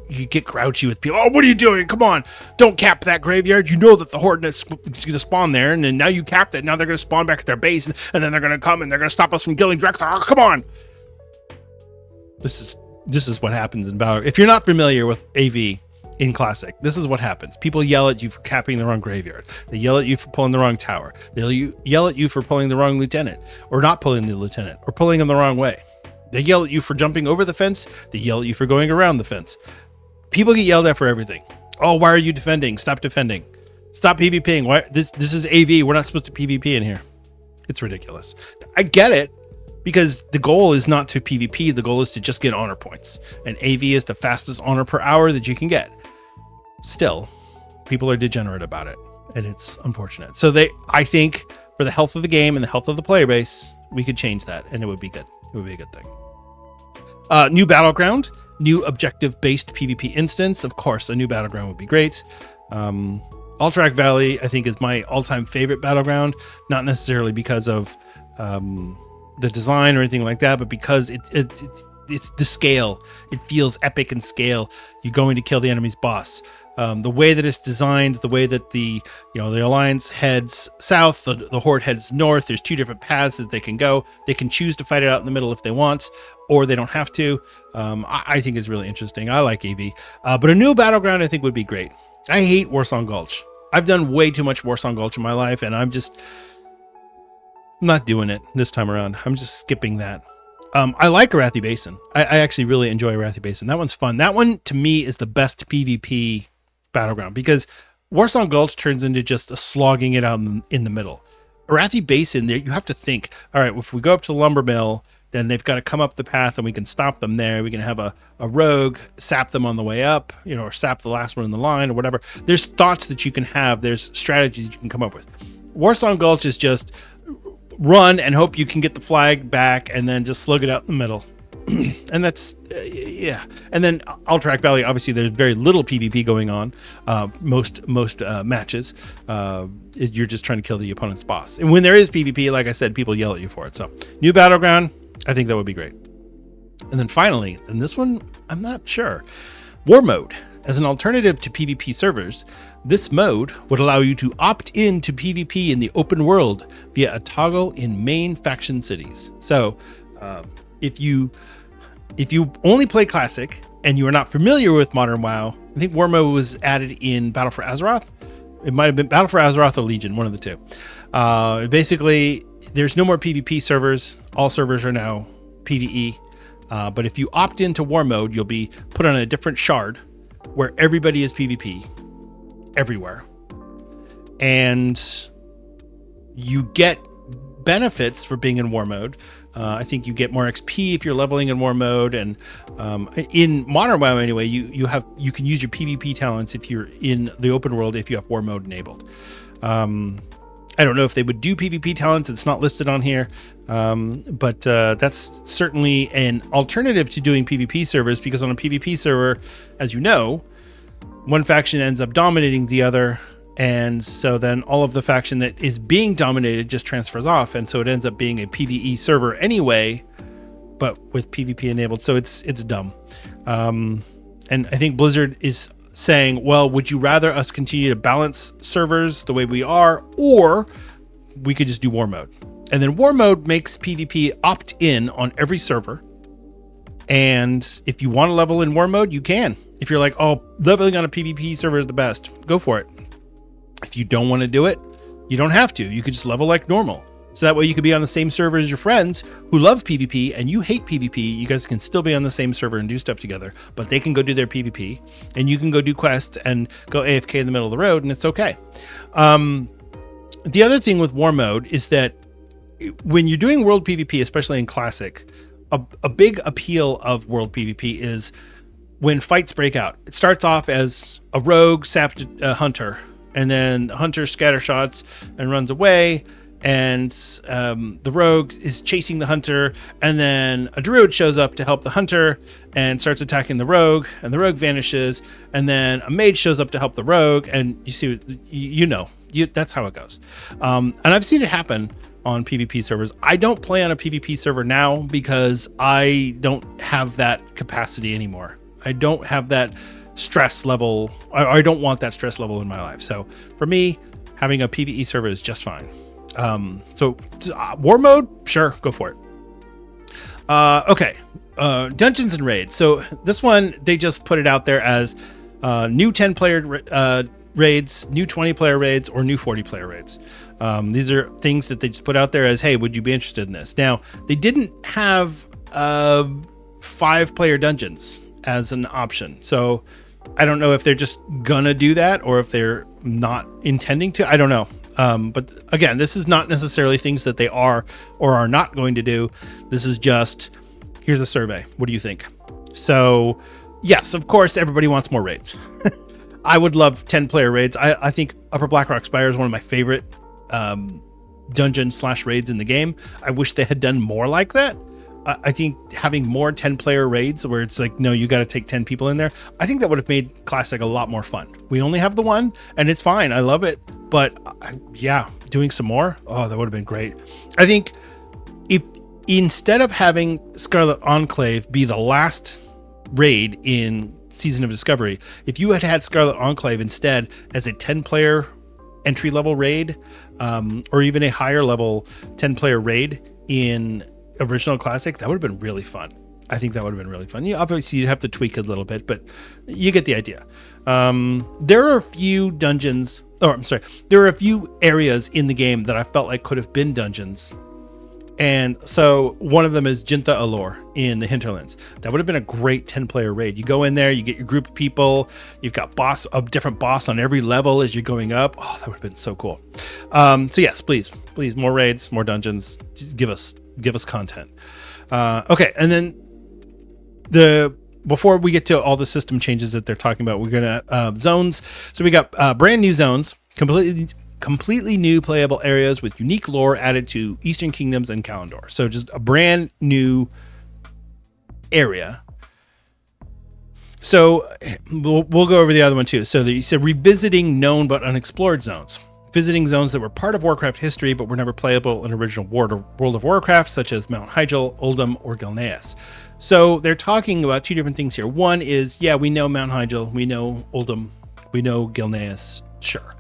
You get grouchy with people. Oh, what are you doing? Come on. Don't cap that graveyard. You know that the Horde is going to spawn there, and then now you capped it. Now they're going to spawn back at their base, and then they're going to come, and they're going to stop us from killing Dragonflight. Oh, come on. This is what happens in Battle. If you're not familiar with AV in Classic, this is what happens. People yell at you for capping the wrong graveyard. They yell at you for pulling the wrong tower. They yell at you for pulling the wrong lieutenant, or not pulling the lieutenant, or pulling him the wrong way. They yell at you for jumping over the fence. They yell at you for going around the fence. People get yelled at for everything. Oh, why are you defending? Stop defending. Stop PvPing. Why? This is AV. We're not supposed to PvP in here. It's ridiculous. I get it because the goal is not to PvP. The goal is to just get honor points. And AV is the fastest honor per hour that you can get. Still, people are degenerate about it, and it's unfortunate. So I think for the health of the game and the health of the player base, we could change that, and it would be good. It would be a good thing. New battleground. New objective-based PvP instance. Of course, a new battleground would be great. Alterac Valley, I think, is my all-time favorite battleground. Not necessarily because of the design or anything like that, but because it's the scale. It feels epic in scale. You're going to kill the enemy's boss. The way that it's designed, the way that the Alliance heads south, the Horde heads north. There's 2 different paths that they can go. They can choose to fight it out in the middle if they want, or they don't have to. I think it's really interesting. I like AV. But a new battleground I think would be great. I hate Warsong Gulch. I've done way too much Warsong Gulch in my life, and I'm not doing it this time around. I'm just skipping that. I like Arathi Basin. I actually really enjoy Arathi Basin. That one's fun. That one, to me, is the best PvP battleground because Warsong Gulch turns into just a slogging it out in the middle. Arathi Basin, there you have to think, all right, if we go up to the lumber mill, then they've got to come up the path and we can stop them there. We can have a rogue sap them on the way up, or sap the last one in the line or whatever. There's thoughts that you can have. There's strategies you can come up with. Warsong Gulch is just run and hope you can get the flag back and then just slug it out in the middle. And that's yeah. And then Alterac Valley, obviously there's very little PvP going on. Most matches, you're just trying to kill the opponent's boss. And when there is PvP, like I said, people yell at you for it. So new battleground, I think that would be great. And then finally, and this one I'm not sure, War Mode. As an alternative to PvP servers, this mode would allow you to opt in to PvP in the open world via a toggle in main faction cities. So if you only play Classic and you are not familiar with Modern WoW, I think War Mode was added in Battle for Azeroth. It might have been Battle for Azeroth or Legion, one of the two. Basically, there's no more PvP servers. All servers are now PvE. But if you opt into War Mode, you'll be put on a different shard where everybody is PvP everywhere. And you get benefits for being in War Mode. I think you get more XP if you're leveling in War Mode, and in Modern WoW anyway, you can use your PvP talents if you're in the open world if you have War Mode enabled. I don't know if they would do PvP talents; it's not listed on here, but that's certainly an alternative to doing PvP servers, because on a PvP server, as you know, one faction ends up dominating the other. And so then all of the faction that is being dominated just transfers off. And so it ends up being a PvE server anyway, but with PvP enabled. So it's dumb. And I think Blizzard is saying, well, would you rather us continue to balance servers the way we are, or we could just do War Mode? And then War Mode makes PvP opt in on every server. And if you want to level in War Mode, you can. If you're like, oh, leveling on a PvP server is the best, go for it. If you don't want to do it, you don't have to. You could just level like normal. So that way you could be on the same server as your friends who love PvP and you hate PvP. You guys can still be on the same server and do stuff together, but they can go do their PvP and you can go do quests and go AFK in the middle of the road, and it's okay. The other thing with War Mode is that when you're doing world PvP, especially in Classic, a big appeal of world PvP is when fights break out. It starts off as a rogue sapped a hunter, and then the hunter scattershots and runs away, and the rogue is chasing the hunter, and then a druid shows up to help the hunter and starts attacking the rogue, and the rogue vanishes, and then a mage shows up to help the rogue, and you see, that's how it goes. And I've seen it happen on PvP servers. I don't play on a PvP server now because I don't have that capacity anymore. I don't have that stress level. I don't want that stress level in my life. So for me, having a PvE server is just fine. So War Mode, sure, go for it. Okay. Dungeons and Raids. So this one, they just put it out there as new 10-player raids, new 20-player raids, or new 40-player raids. These are things that they just put out there as, hey, would you be interested in this? Now, they didn't have 5-player dungeons as an option. So I don't know if they're just gonna do that or if they're not intending to. I don't know. But again, this is not necessarily things that they are or are not going to do. This is just, here's a survey. What do you think? So yes, of course, everybody wants more raids. I would love 10-player raids. I think Upper Blackrock Spire is one of my favorite dungeon/raids in the game. I wish they had done more like that. I think having more 10-player raids where it's like, no, you got to take 10 people in there, I think that would have made Classic a lot more fun. We only have the one, and it's fine. I love it. But yeah, doing some more, oh, that would have been great. I think if instead of having Scarlet Enclave be the last raid in Season of Discovery, if you had had Scarlet Enclave instead as a 10-player entry-level raid, or even a higher-level 10-player raid in Original Classic, that would have been really fun. I think that would have been really fun. Obviously, you'd have to tweak it a little bit, but you get the idea. There are a few dungeons, there are a few areas in the game that I felt like could have been dungeons. And so one of them is Jinta Allure in the Hinterlands. That would have been a great 10-player raid. You go in there, you get your group of people, you've got a different boss on every level as you're going up. Oh, that would have been so cool. So yes, please, more raids, more dungeons. Just give us content. Okay, and then before we get to all the system changes that they're talking about, we're gonna zones. So we got brand new zones, completely new playable areas with unique lore added to Eastern Kingdoms and Kalimdor. So just a brand new area. So we'll go over the other one too. So you said revisiting known but unexplored zones. Visiting zones that were part of Warcraft history but were never playable in original World of Warcraft, such as Mount Hyjal, Uldum, or Gilneas. So they're talking about two different things here. One is, yeah, we know Mount Hyjal, we know Uldum, we know Gilneas, sure.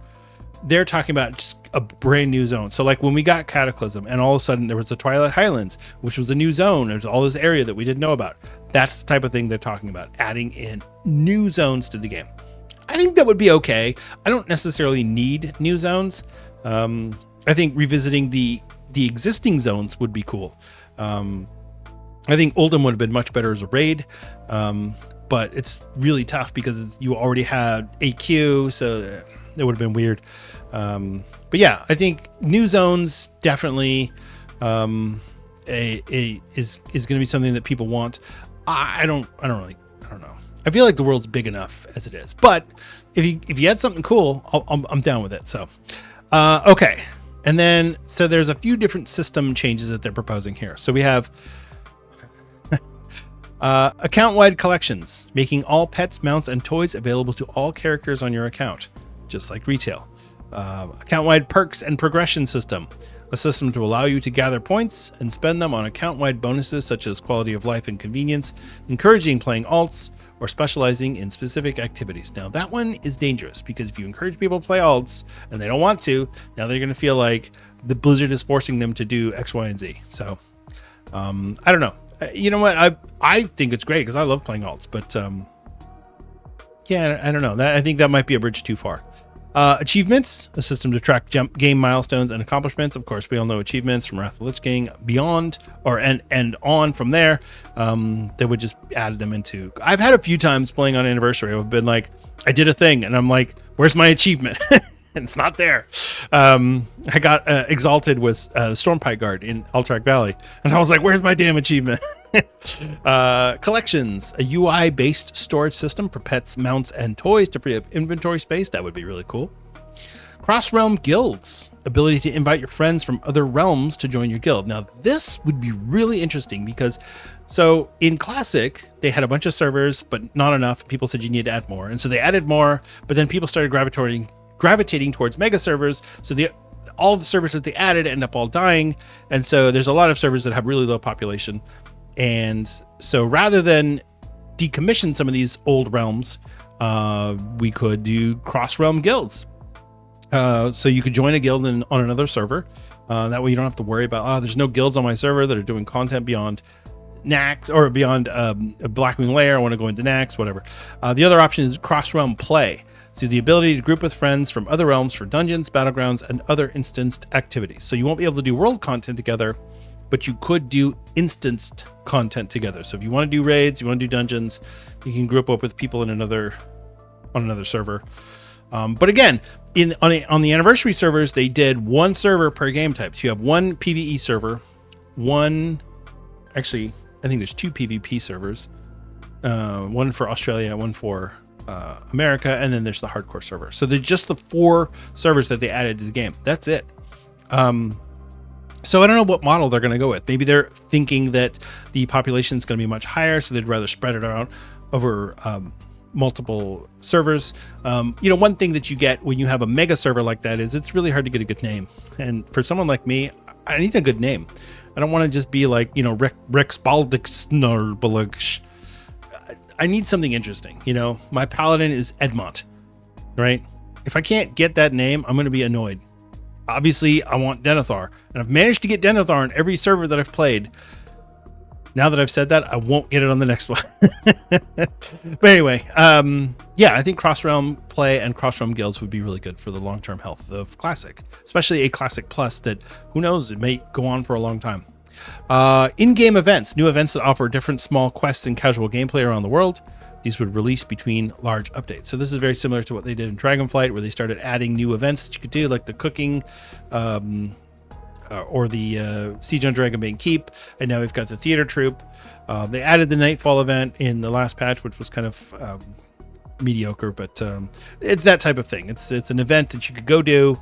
They're talking about just a brand new zone. So like when we got Cataclysm and all of a sudden there was the Twilight Highlands, which was a new zone. There's all this area that we didn't know about. That's the type of thing they're talking about, adding in new zones to the game. I think that would be okay. I don't necessarily need new zones. I think revisiting the existing zones would be cool. I think Uldum would have been much better as a raid, but it's really tough because you already had AQ, so it would have been weird. But yeah, I think new zones definitely is going to be something that people want. I don't know. I feel like the world's big enough as it is, but if you had something cool, I'm down with it. So, okay. And then, so there's a few different system changes that they're proposing here. So we have account-wide collections, making all pets, mounts, and toys available to all characters on your account, just like retail. Account-wide perks and progression system, a system to allow you to gather points and spend them on account-wide bonuses such as quality of life and convenience, encouraging playing alts, or specializing in specific activities. Now that one is dangerous because if you encourage people to play alts and they don't want to, now they're going to feel like the Blizzard is forcing them to do X, Y, and Z. So I don't know. You know what? I think it's great because I love playing alts, but yeah, I don't know. I think that might be a bridge too far. Achievements, a system to track game milestones and accomplishments. Of course, we all know achievements from Wrath of the Lich King beyond and on from there. They would just add them into. I've had a few times playing on Anniversary. I've been like, I did a thing, and I'm like, where's my achievement? And it's not there. I got exalted with Stormpike Guard in Alterac Valley, and I was like, where's my damn achievement? Collections, a UI-based storage system for pets, mounts, and toys to free up inventory space. That would be really cool. Cross-realm guilds, ability to invite your friends from other realms to join your guild. Now, this would be really interesting because, so in Classic, they had a bunch of servers, but not enough. People said you need to add more, and so they added more, but then people started gravitating towards mega servers. So all the servers that they added end up all dying, and so there's a lot of servers that have really low population. And so rather than decommission some of these old realms, we could do cross-realm guilds. So you could join a guild on another server. That way you don't have to worry about, there's no guilds on my server that are doing content beyond Nax or beyond Blackwing Lair. I want to go into Nax, whatever. The other option is cross-realm play. So the ability to group with friends from other realms for dungeons, battlegrounds, and other instanced activities. So you won't be able to do world content together, but you could do instanced content together. So if you want to do raids, you want to do dungeons, you can group up with people on another server. But again, on the Anniversary servers, they did one server per game type. So you have one PvE server, actually, I think there's two PvP servers, one for Australia, one for America, and then there's the hardcore server. So they're just the 4 servers that they added to the game. That's it. So I don't know what model they're going to go with. Maybe they're thinking that the population is going to be much higher, so they'd rather spread it out over multiple servers. One thing that you get when you have a mega server like that is it's really hard to get a good name. And for someone like me, I need a good name. I don't want to just be like, Rex Baldixnorbalig. I need something interesting. My paladin is Edmont, right? If I can't get that name, I'm going to be annoyed. Obviously, I want Denethar, and I've managed to get Denethar on every server that I've played. Now that I've said that, I won't get it on the next one. But anyway, I think cross-realm play and cross-realm guilds would be really good for the long-term health of Classic, especially a Classic Plus that, who knows, it may go on for a long time. In-game events, new events that offer different small quests and casual gameplay around the world. These would release between large updates. So this is very similar to what they did in Dragonflight, where they started adding new events that you could do, like the cooking or the Siege on Dragonbane Keep, and now we've got the theater troupe. They added the Nightfall event in the last patch, which was kind of mediocre, but it's that type of thing. It's an event that you could go do,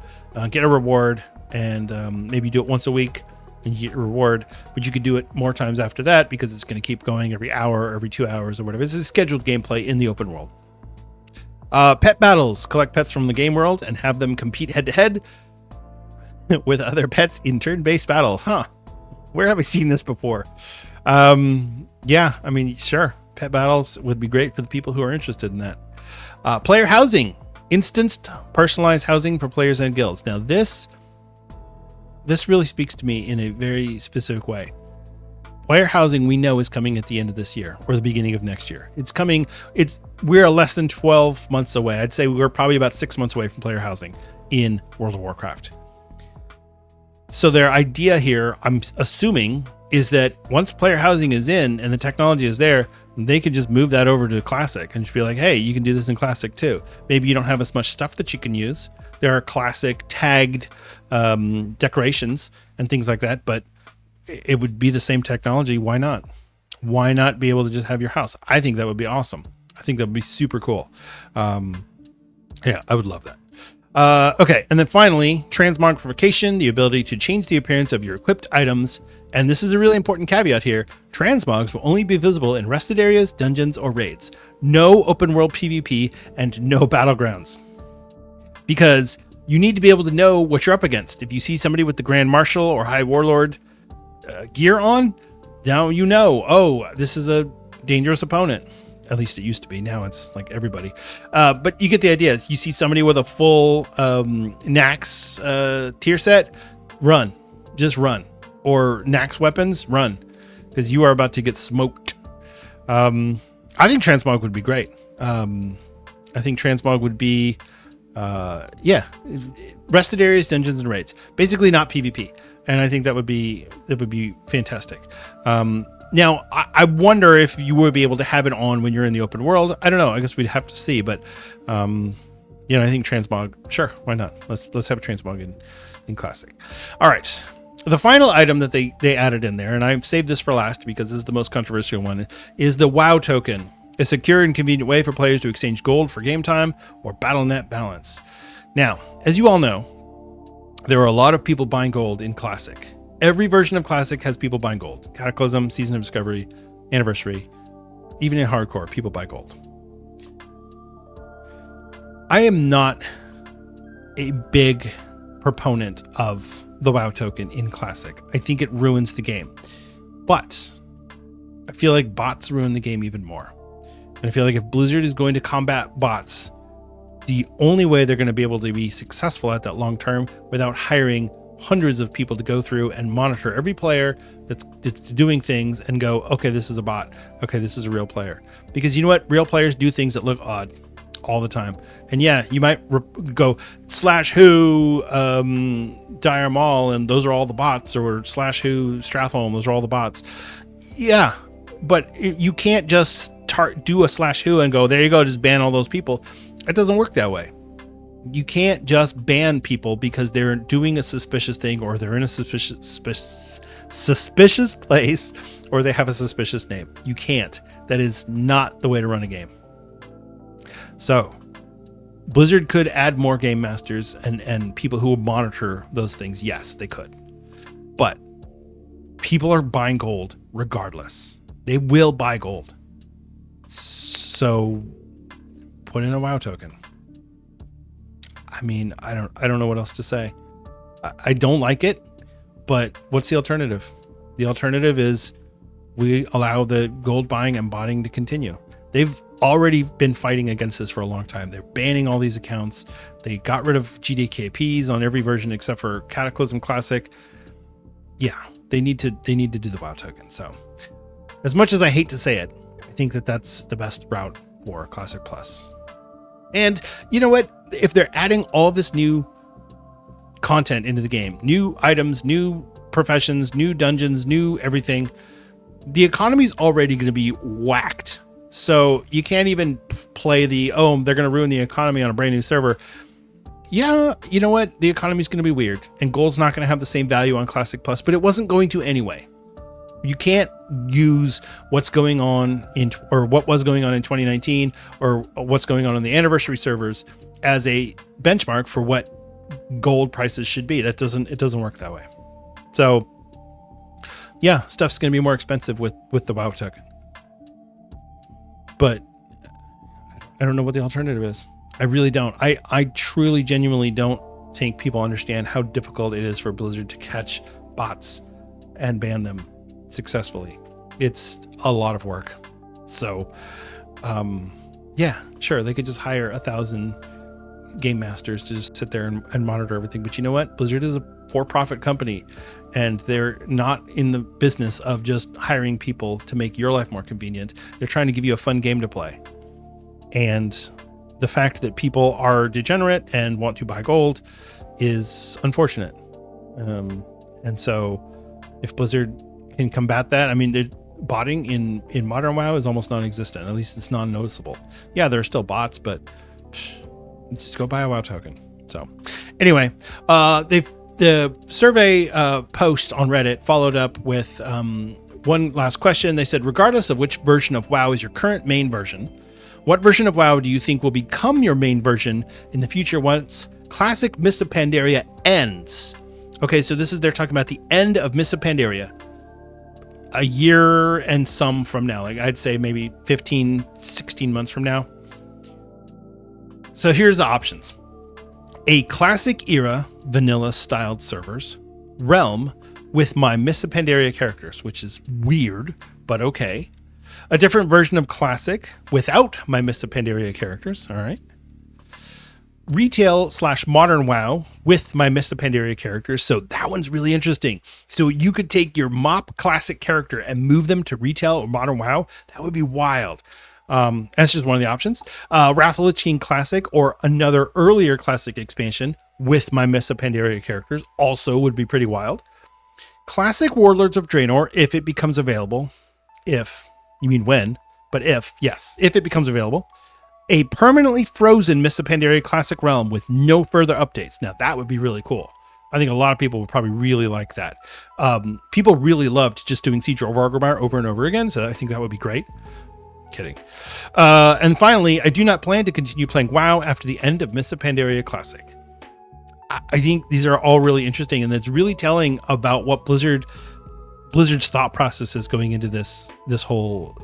get a reward, and maybe do it once a week and you get a reward, but you could do it more times after that because it's going to keep going every hour or every 2 hours or whatever. It's a scheduled gameplay in the open world. Pet battles. Collect pets from the game world and have them compete head-to-head with other pets in turn-based battles. Huh. Where have I seen this before? Yeah, I mean, sure. Pet battles would be great for the people who are interested in that. Player housing. Instanced personalized housing for players and guilds. Now, this really speaks to me in a very specific way. Player housing, we know, is coming at the end of this year or the beginning of next year. It's coming. We're less than 12 months away. I'd say we're probably about 6 months away from player housing in World of Warcraft. So their idea here, I'm assuming, is that once player housing is in and the technology is there, they could just move that over to Classic and just be like, hey, you can do this in Classic too. Maybe you don't have as much stuff that you can use. There are Classic tagged decorations and things like that, but it would be the same technology. Why not? Why not be able to just have your house? I think that would be awesome. I think that would be super cool. Yeah, I would love that. Okay, and then finally, transmogrification, the ability to change the appearance of your equipped items. And this is a really important caveat here. Transmogs will only be visible in rested areas, dungeons, or raids. No open world PvP and no battlegrounds. Because you need to be able to know what you're up against. If you see somebody with the Grand Marshal or High Warlord gear on, now you know, oh, this is a dangerous opponent. At least it used to be. Now it's like everybody. But you get the idea. You see somebody with a full Nax tier set, run. Just run. Or Nax weapons, run. Because you are about to get smoked. I think Transmog would be great. I think Transmog would be, rested areas, dungeons, and raids. Basically not PvP. And I think that would be fantastic. Now, I wonder if you would be able to have it on when you're in the open world. I don't know. I guess we'd have to see. But, I think Transmog, sure, why not? Let's have a Transmog in Classic. All right. The final item that they added in there, and I've saved this for last because this is the most controversial one, is the WoW token. A secure and convenient way for players to exchange gold for game time or BattleNet balance. Now, as you all know, there are a lot of people buying gold in Classic. Every version of Classic has people buying gold. Cataclysm, Season of Discovery, Anniversary, even in Hardcore, people buy gold. I am not a big proponent of the WoW token in Classic. I think it ruins the game. But I feel like bots ruin the game even more. And I feel like if Blizzard is going to combat bots, the only way they're going to be able to be successful at that long term without hiring hundreds of people to go through and monitor every player that's doing things and go, okay, this is a bot. Okay, this is a real player. Because you know what? Real players do things that look odd all the time. And yeah, you might go /who Dire Maul and those are all the bots, or /who Stratholme, those are all the bots. Yeah, but you can't just do a /who and go, there you go, just ban all those people. It doesn't work that way. You can't just ban people because they're doing a suspicious thing or they're in a suspicious place or they have a suspicious name. You can't. That is not the way to run a game. So Blizzard could add more game masters and people who will monitor those things. Yes, they could. But people are buying gold regardless. They will buy gold. So put in a WoW token. I mean, I don't know what else to say. I don't like it, but what's the alternative? The alternative is we allow the gold buying and botting to continue. They've already been fighting against this for a long time. They're banning all these accounts. They got rid of GDKPs on every version except for Cataclysm Classic. Yeah, they need to do the WoW token. So as much as I hate to say it, I think that that's the best route for Classic Plus. And you know what? If they're adding all this new content into the game, new items, new professions, new dungeons, new everything, the economy's already going to be whacked. So you can't even play they're going to ruin the economy on a brand new server. yeah, you know what? The economy is going to be weird, and gold's not going to have the same value on Classic Plus, but it wasn't going to anyway. You can't use what's going on or what was going on in 2019 or what's going on the anniversary servers as a benchmark for what gold prices should be. It doesn't work that way. So yeah, stuff's going to be more expensive with the WoW token. But I don't know what the alternative is. I really don't. I truly, genuinely don't think people understand how difficult it is for Blizzard to catch bots and ban them successfully. It's a lot of work. So, yeah, sure, they could just hire 1,000 game masters to just sit there and monitor everything. But you know what? Blizzard is a for-profit company, and they're not in the business of just hiring people to make your life more convenient. They're trying to give you a fun game to play. And the fact that people are degenerate and want to buy gold is unfortunate. And so if Blizzard can combat that, I mean, botting in modern WoW is almost non-existent. At least it's non-noticeable. Yeah, there are still bots, but let's just go buy a WoW token. So anyway, the survey post on Reddit followed up with one last question. They said, regardless of which version of WoW is your current main version, what version of WoW do you think will become your main version in the future once Classic Mists of Pandaria ends? Okay, so they're talking about the end of Mists of Pandaria a year and some from now. Like I'd say maybe 15, 16 months from now. So here's the options. A classic era vanilla styled servers, realm with my Mists of Pandaria characters, which is weird, but okay. A different version of classic without my Mists of Pandaria characters. All right. Retail/modern WoW with my Mists of Pandaria characters. So that one's really interesting. So you could take your MOP classic character and move them to retail or modern WoW. That would be wild. That's just one of the options. Wrath of the Lich King classic or another earlier classic expansion with my Mists of Pandaria characters also would be pretty wild. Classic Warlords of Draenor if it becomes available. If, you mean when, but if it becomes available. A permanently frozen Mists of Pandaria classic realm with no further updates. Now that would be really cool. I think a lot of people would probably really like that. People really loved just doing Siege of Orgrimmar over and over again, so I think that would be great. Kidding. And finally, I do not plan to continue playing WoW after the end of Mists of Pandaria Classic. I think these are all really interesting, and it's really telling about what Blizzard's thought process is going into this whole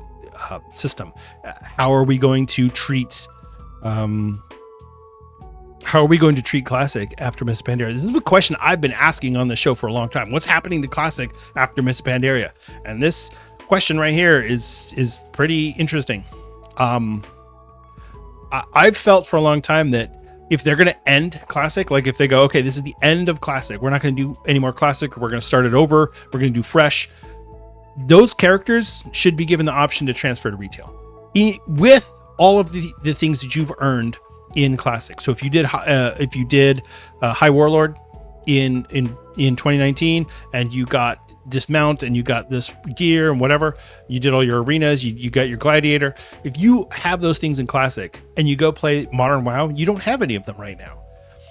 system. How are we going to treat Classic after Mists of Pandaria? This is a question I've been asking on the show for a long time. What's happening to Classic after Mists of Pandaria? And this question right here is pretty interesting. I've felt for a long time that if they're going to end Classic, like if they go, okay, this is the end of Classic, we're not going to do any more Classic, we're going to start it over, we're going to do fresh, those characters should be given the option to transfer to retail with all of the things that you've earned in Classic. So if you did High Warlord in 2019 and you got dismount and you got this gear and whatever, you did all your arenas, you got your gladiator. If you have those things in Classic and you go play modern WoW, you don't have any of them right now.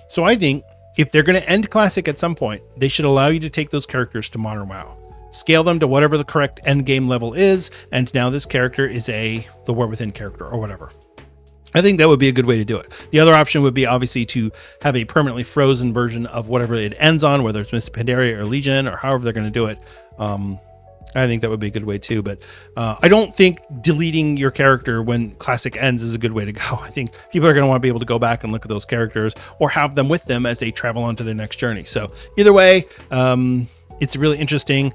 So I think if they're going to end Classic at some point, they should allow you to take those characters to modern WoW, scale them to whatever the correct end game level is, and now this character is the War Within character or whatever. I think that would be a good way to do it. The other option would be obviously to have a permanently frozen version of whatever it ends on, whether it's Mists of Pandaria or Legion or however they're going to do it. I think that would be a good way too. But I don't think deleting your character when Classic ends is a good way to go. I think people are going to want to be able to go back and look at those characters or have them with them as they travel on to their next journey. So either way, it's really interesting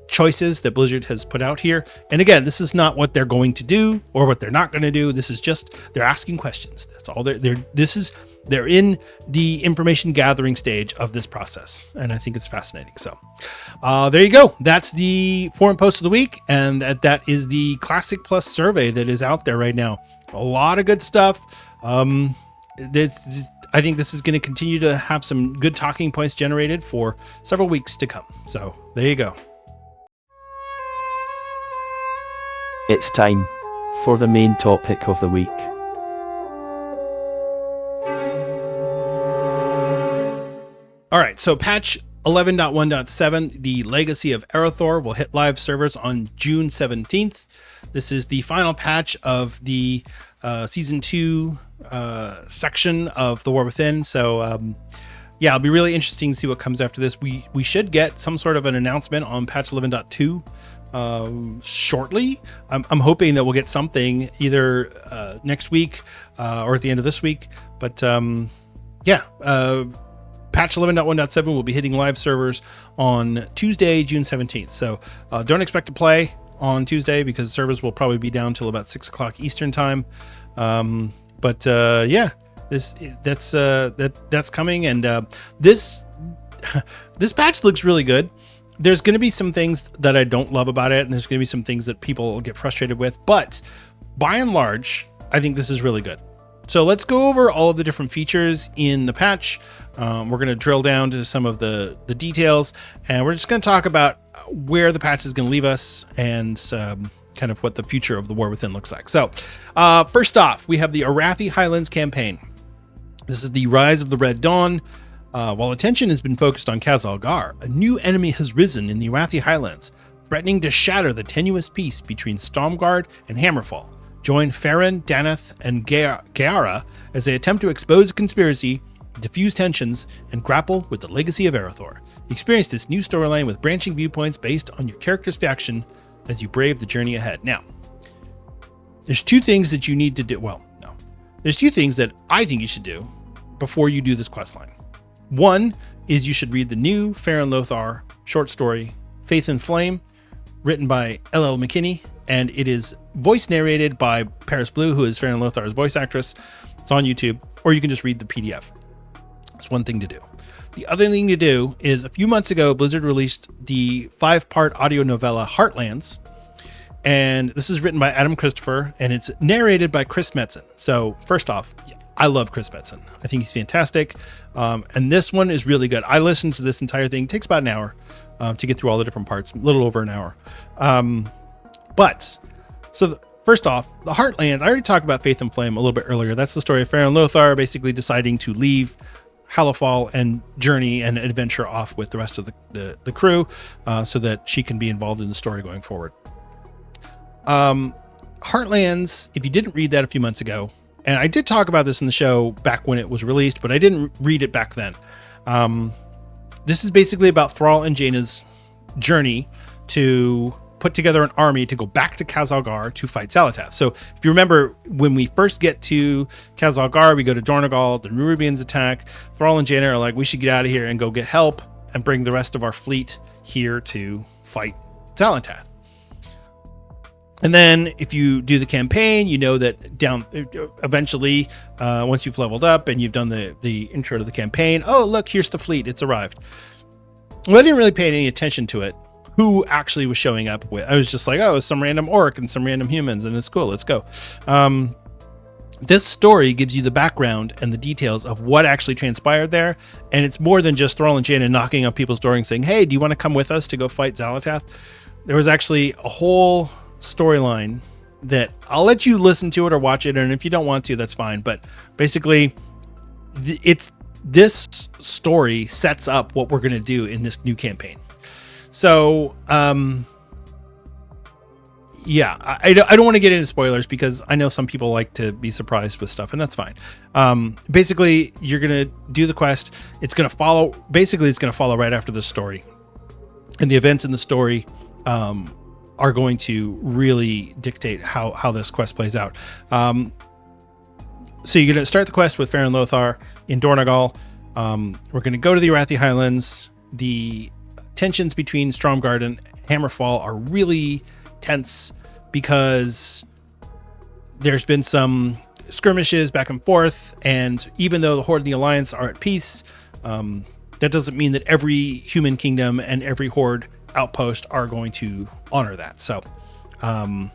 choices that Blizzard has put out here. And again, this is not what they're going to do or what they're not going to do. This is just, they're asking questions. That's all they're in the information gathering stage of this process. And I think it's fascinating. So there you go. That's the forum post of the week. And that is the Classic Plus survey that is out there right now. A lot of good stuff. I think this is going to continue to have some good talking points generated for several weeks to come. So there you go. It's time for the main topic of the week. All right, so patch 11.1.7, the Legacy of Arathor, will hit live servers on June 17th. This is the final patch of the Season 2 section of The War Within. So, yeah, it'll be really interesting to see what comes after this. We should get some sort of an announcement on patch 11.2 shortly. I'm hoping that we'll get something either next week or at the end of this week. But, patch 11.1.7 will be hitting live servers on Tuesday, June 17th. So don't expect to play on Tuesday because servers will probably be down till about 6 o'clock Eastern time. That's coming, and this patch looks really good. There's going to be some things that I don't love about it, and there's going to be some things that people get frustrated with. But by and large, I think this is really good. So let's go over all of the different features in the patch. We're going to drill down to some of the details, and we're just going to talk about where the patch is going to leave us and kind of what the future of the War Within looks like. So first off, we have the Arathi Highlands campaign. This is the Rise of the Red Dawn. While attention has been focused on Khazalgar, a new enemy has risen in the Arathi Highlands, threatening to shatter the tenuous peace between Stormguard and Hammerfall. Join Farron, Daneth, and Gaara as they attempt to expose a conspiracy, diffuse tensions, and grapple with the legacy of Arathor. Experience this new storyline with branching viewpoints based on your character's faction as you brave the journey ahead. Now, there's two things that you need to do. There's two things that I think you should do before you do this questline. One is you should read the new Farron Lothar short story, Faith and Flame, written by L.L. McKinney, and it is voice narrated by Paris Blue, who is Farron Lothar's voice actress. It's on YouTube, or you can just read the PDF. It's one thing to do. The other thing to do is a few months ago, Blizzard released the 5-part audio novella Heartlands, and this is written by Adam Christopher, and it's narrated by Chris Metzen. So first off, I love Chris Metzen. I think he's fantastic, and this one is really good. I listened to this entire thing. It takes about an hour to get through all the different parts, a little over an hour. First off, the Heartlands, I already talked about Faith and Flame a little bit earlier. That's the story of Farron Lothar basically deciding to leave Halifal and journey and adventure off with the rest of the crew so that she can be involved in the story going forward. Heartlands, if you didn't read that a few months ago, and I did talk about this in the show back when it was released, but I didn't read it back then. This is basically about Thrall and Jaina's journey to put together an army to go back to Khazalgar to fight Xal'atath. So if you remember, when we first get to Khazalgar, we go to Dornogal, the Nerubians attack. Thrall and Jaina are like, we should get out of here and go get help and bring the rest of our fleet here to fight Xal'atath. And then if you do the campaign, you know that eventually, once you've leveled up and you've done the intro to the campaign, oh, look, here's the fleet. It's arrived. Well, I didn't really pay any attention to it, who actually was showing up with. I was just like, oh, some random orc and some random humans, and it's cool. Let's go. This story gives you the background and the details of what actually transpired there. And it's more than just Thrall and Jaina knocking on people's door and saying, hey, do you want to come with us to go fight Xal'atath? There was actually a whole storyline that I'll let you listen to it or watch it, and if you don't want to, that's fine. But basically, this story sets up what we're going to do in this new campaign. So I don't want to get into spoilers because I know some people like to be surprised with stuff, and that's fine. Basically, you're going to do the quest. It's going to follow right after this story, and the events in the story are going to really dictate how this quest plays out. So you're going to start the quest with Farron Lothar in Dornogal. We're going to go to the Arathi Highlands. The tensions between Stormguard and Hammerfall are really tense because there's been some skirmishes back and forth, and even though the Horde and the Alliance are at peace, that doesn't mean that every human kingdom and every Horde outpost are going to honor that. So I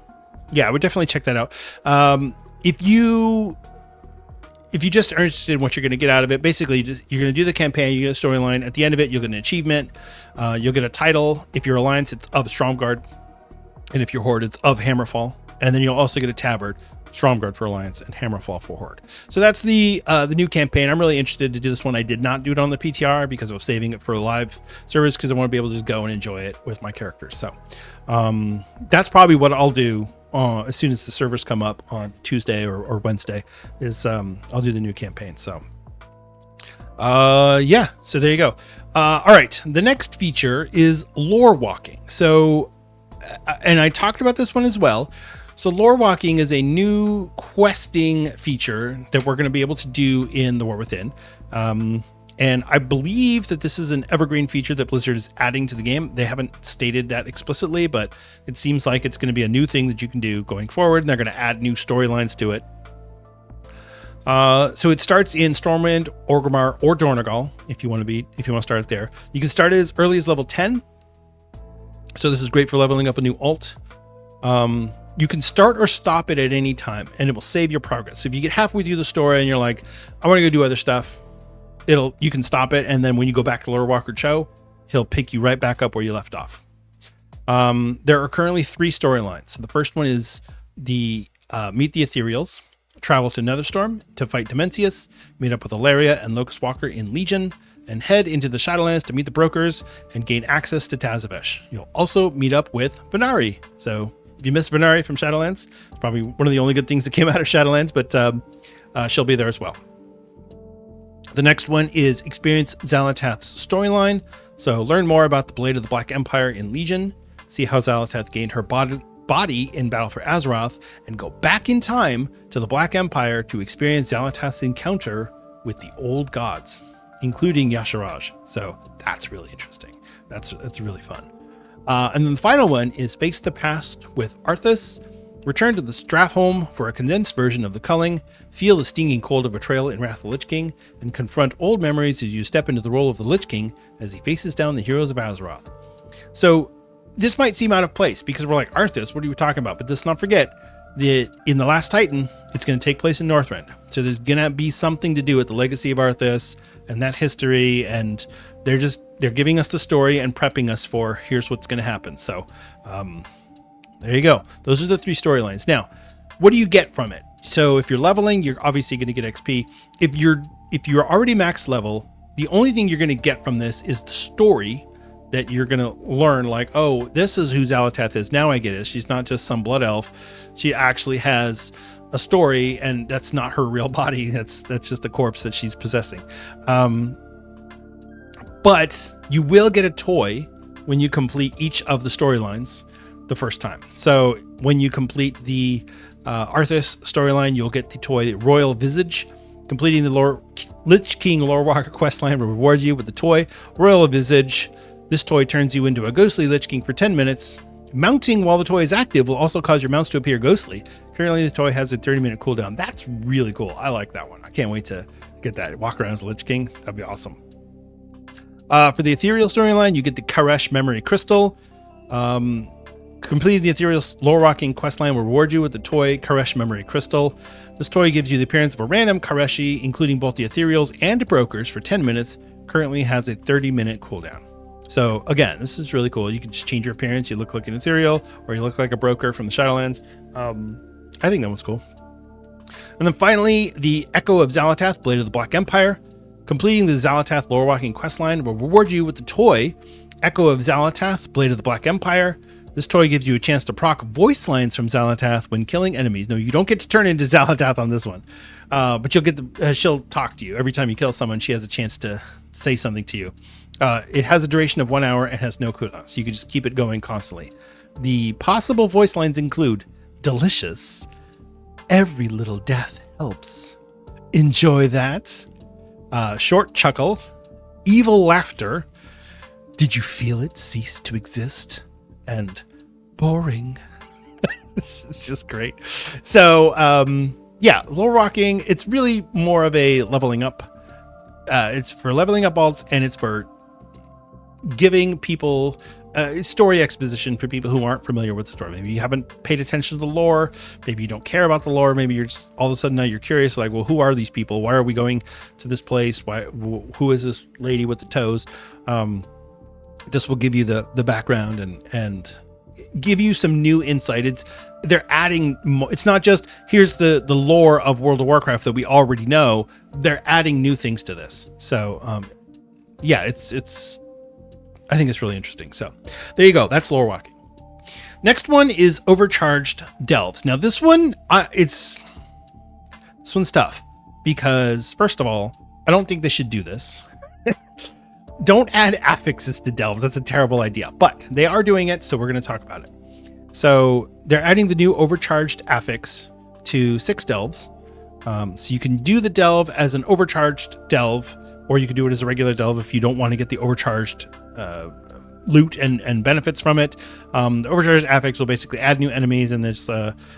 would definitely check that out. If you just are interested in what you're going to get out of it, basically you're going to do the campaign, you get a storyline. At the end of it, you'll get an achievement. You'll get a title. If your Alliance, it's of Stormguard, and if your Horde, it's of Hammerfall. And then you'll also get a tabard Stromguard for Alliance, and Hammerfall for Horde. So that's the new campaign. I'm really interested to do this one. I did not do it on the PTR because I was saving it for live service because I want to be able to just go and enjoy it with my characters. So that's probably what I'll do as soon as the servers come up on Tuesday or Wednesday. Is I'll do the new campaign. So yeah. So there you go. All right. The next feature is lore walking. So, and I talked about this one as well. So lore walking is a new questing feature that we're going to be able to do in the War Within. And I believe that this is an evergreen feature that Blizzard is adding to the game. They haven't stated that explicitly, but it seems like it's going to be a new thing that you can do going forward, and they're going to add new storylines to it. So it starts in Stormwind, Orgrimmar, or Dornogal, if you want to start it there. You can start it as early as level 10. So this is great for leveling up a new alt. You can start or stop it at any time, and it will save your progress. So if you get halfway through the story and you're like, I want to go do other stuff, you can stop it, and then when you go back to Lore Walker Cho, he'll pick you right back up where you left off. There are currently 3 storylines. So the first one is the meet the Ethereals, travel to Netherstorm to fight Dimensius, meet up with Ilaria and Locust Walker in Legion, and head into the Shadowlands to meet the Brokers and gain access to Tazavesh. You'll also meet up with Venari. So if you missed Venari from Shadowlands, it's probably one of the only good things that came out of Shadowlands, but she'll be there as well. The next one is experience Xal'atath's storyline. So learn more about the Blade of the Black Empire in Legion, see how Xal'atath gained her body in Battle for Azeroth, and go back in time to the Black Empire to experience Xal'atath's encounter with the old gods, including Yasharaj. So that's really interesting. That's really fun. And then the final one is Face the Past with Arthas. Return to the Strathholm for a condensed version of the culling, feel the stinging cold of betrayal in Wrath of the Lich King, and confront old memories as you step into the role of the Lich King as he faces down the heroes of Azeroth. So this might seem out of place because we're like, Arthas, what are you talking about? But let's not forget that in The Last Titan, it's going to take place in Northrend. So there's going to be something to do with the legacy of Arthas and that history, and they're giving us the story and prepping us for here's what's going to happen. So there you go. Those are the 3 storylines. Now, what do you get from it? So if you're leveling, you're obviously going to get XP. If you're already max level, the only thing you're going to get from this is the story that you're going to learn, like, oh, this is who Xal'atath is. Now I get it. She's not just some blood elf. She actually has a story, and that's not her real body. That's just a corpse that she's possessing. But you will get a toy when you complete each of the storylines the first time. So when you complete the Arthas storyline, you'll get the toy Royal Visage. Completing the Lich King Lore Walker questline will reward you with the toy Royal Visage. This toy turns you into a ghostly Lich King for 10 minutes. Mounting while the toy is active will also cause your mounts to appear ghostly. Currently, the toy has a 30-minute cooldown. That's really cool. I like that one. I can't wait to get that. Walk around as a Lich King. That'd be awesome. For the Ethereal storyline, you get the Karesh Memory Crystal. Completing the Ethereal Lore Walking questline will reward you with the toy Karesh Memory Crystal. This toy gives you the appearance of a random Kareshi, including both the Ethereals and Brokers, for 10 minutes. Currently has a 30-minute cooldown. So again, this is really cool. You can just change your appearance. You look like an Ethereal, or you look like a Broker from the Shadowlands. I think that one's cool. And then finally, the Echo of Xal'atath, Blade of the Black Empire. Completing the Xal'atath Lore Walking questline will reward you with the toy Echo of Xal'atath, Blade of the Black Empire. This toy gives you a chance to proc voice lines from Xal'atath when killing enemies. No, you don't get to turn into Xal'atath on this one, but you'll get she'll talk to you every time you kill someone. She has a chance to say something to you. It has a duration of 1 hour and has no cooldown, so you can just keep it going constantly. The possible voice lines include delicious, every little death helps, enjoy that, short chuckle, evil laughter, did you feel it cease to exist, and boring. It's just great. So yeah, lore walking, it's really more of a leveling up. It's for leveling up alts, and it's for giving people story exposition for people who aren't familiar with the story. Maybe you haven't paid attention to the lore. Maybe you don't care about the lore. Maybe you're just all of a sudden now you're curious, like, well, who are these people? Why are we going to this place? Who is this lady with the toes? This will give you the background and give you some new insight. they're adding it's not just here's the lore of World of Warcraft that we already know. They're adding new things to this. So yeah, it's I think it's really interesting. So there you go. That's lore walking. Next one is overcharged delves. Now this one this one's tough because first of all, I don't think they should do this. Don't add affixes to delves. That's a terrible idea, but they are doing it, so we're going to talk about it. So they're adding the new overcharged affix to 6 delves. So you can do the delve as an overcharged delve, or you can do it as a regular delve if you don't want to get the overcharged loot and benefits from it. The overcharged affix will basically add new enemies, and there's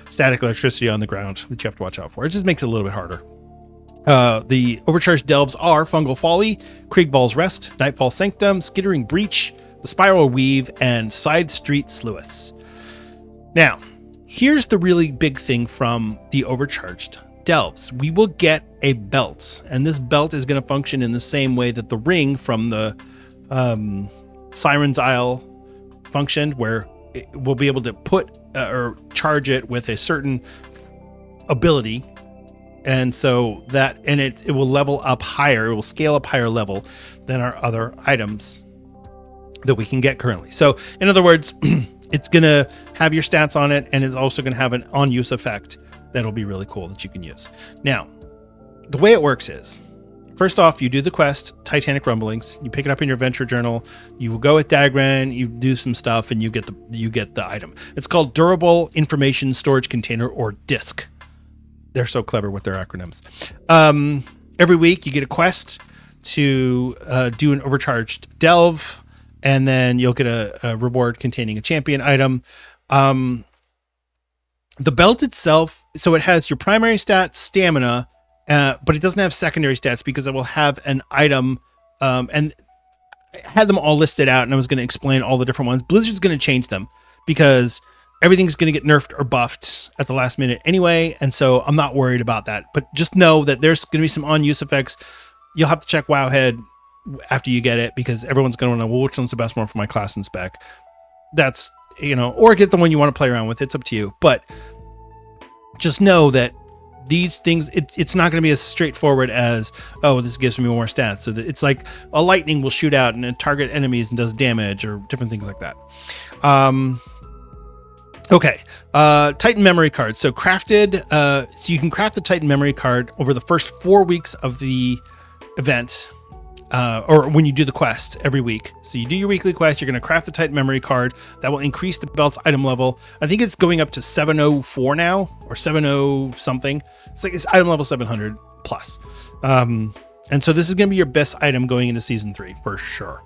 static electricity on the ground that you have to watch out for. It just makes it a little bit harder. The overcharged delves are Fungal Folly, Kriegval's Rest, Nightfall Sanctum, Skittering Breach, the Spiral Weave, and Side Street Sluice. Now, here's the really big thing from the overcharged delves. We will get a belt, and this belt is going to function in the same way that the ring from the Siren's Isle functioned, where we'll be able to put or charge it with a certain ability. And so it will level up higher. It will scale up higher level than our other items that we can get currently. So in other words, it's going to have your stats on it, and it's also going to have an on-use effect that'll be really cool that you can use. Now, the way it works is, first off, you do the quest, Titanic Rumblings. You pick it up in your adventure journal. You go with Dagran, you do some stuff, and you get the item. It's called Durable Information Storage Container, or DISC. They're so clever with their acronyms. Every week, you get a quest to do an overcharged delve, and then you'll get a reward containing a champion item. The belt itself, so it has your primary stat, stamina, but it doesn't have secondary stats because it will have an item, and I had them all listed out, and I was going to explain all the different ones. Blizzard's going to change them because everything's going to get nerfed or buffed at the last minute anyway, and so I'm not worried about that. But just know that there's going to be some on-use effects. You'll have to check Wowhead after you get it, because everyone's going to know, well, which one's the best one for my class and spec. That's, or get the one you want to play around with. It's up to you. But just know that these things, it's not going to be as straightforward as, oh, this gives me more stats. So that it's like a lightning will shoot out and target enemies and does damage, or different things like that. Okay. Titan memory card. So crafted, so you can craft the Titan memory card over the first 4 weeks of the event. Or when you do the quest every week. So you do your weekly quest, you're going to craft the Titan memory card that will increase the belt's item level. I think it's going up to 704 now, or 70 something. It's item level 700 plus. And so this is going to be your best item going into season 3 for sure.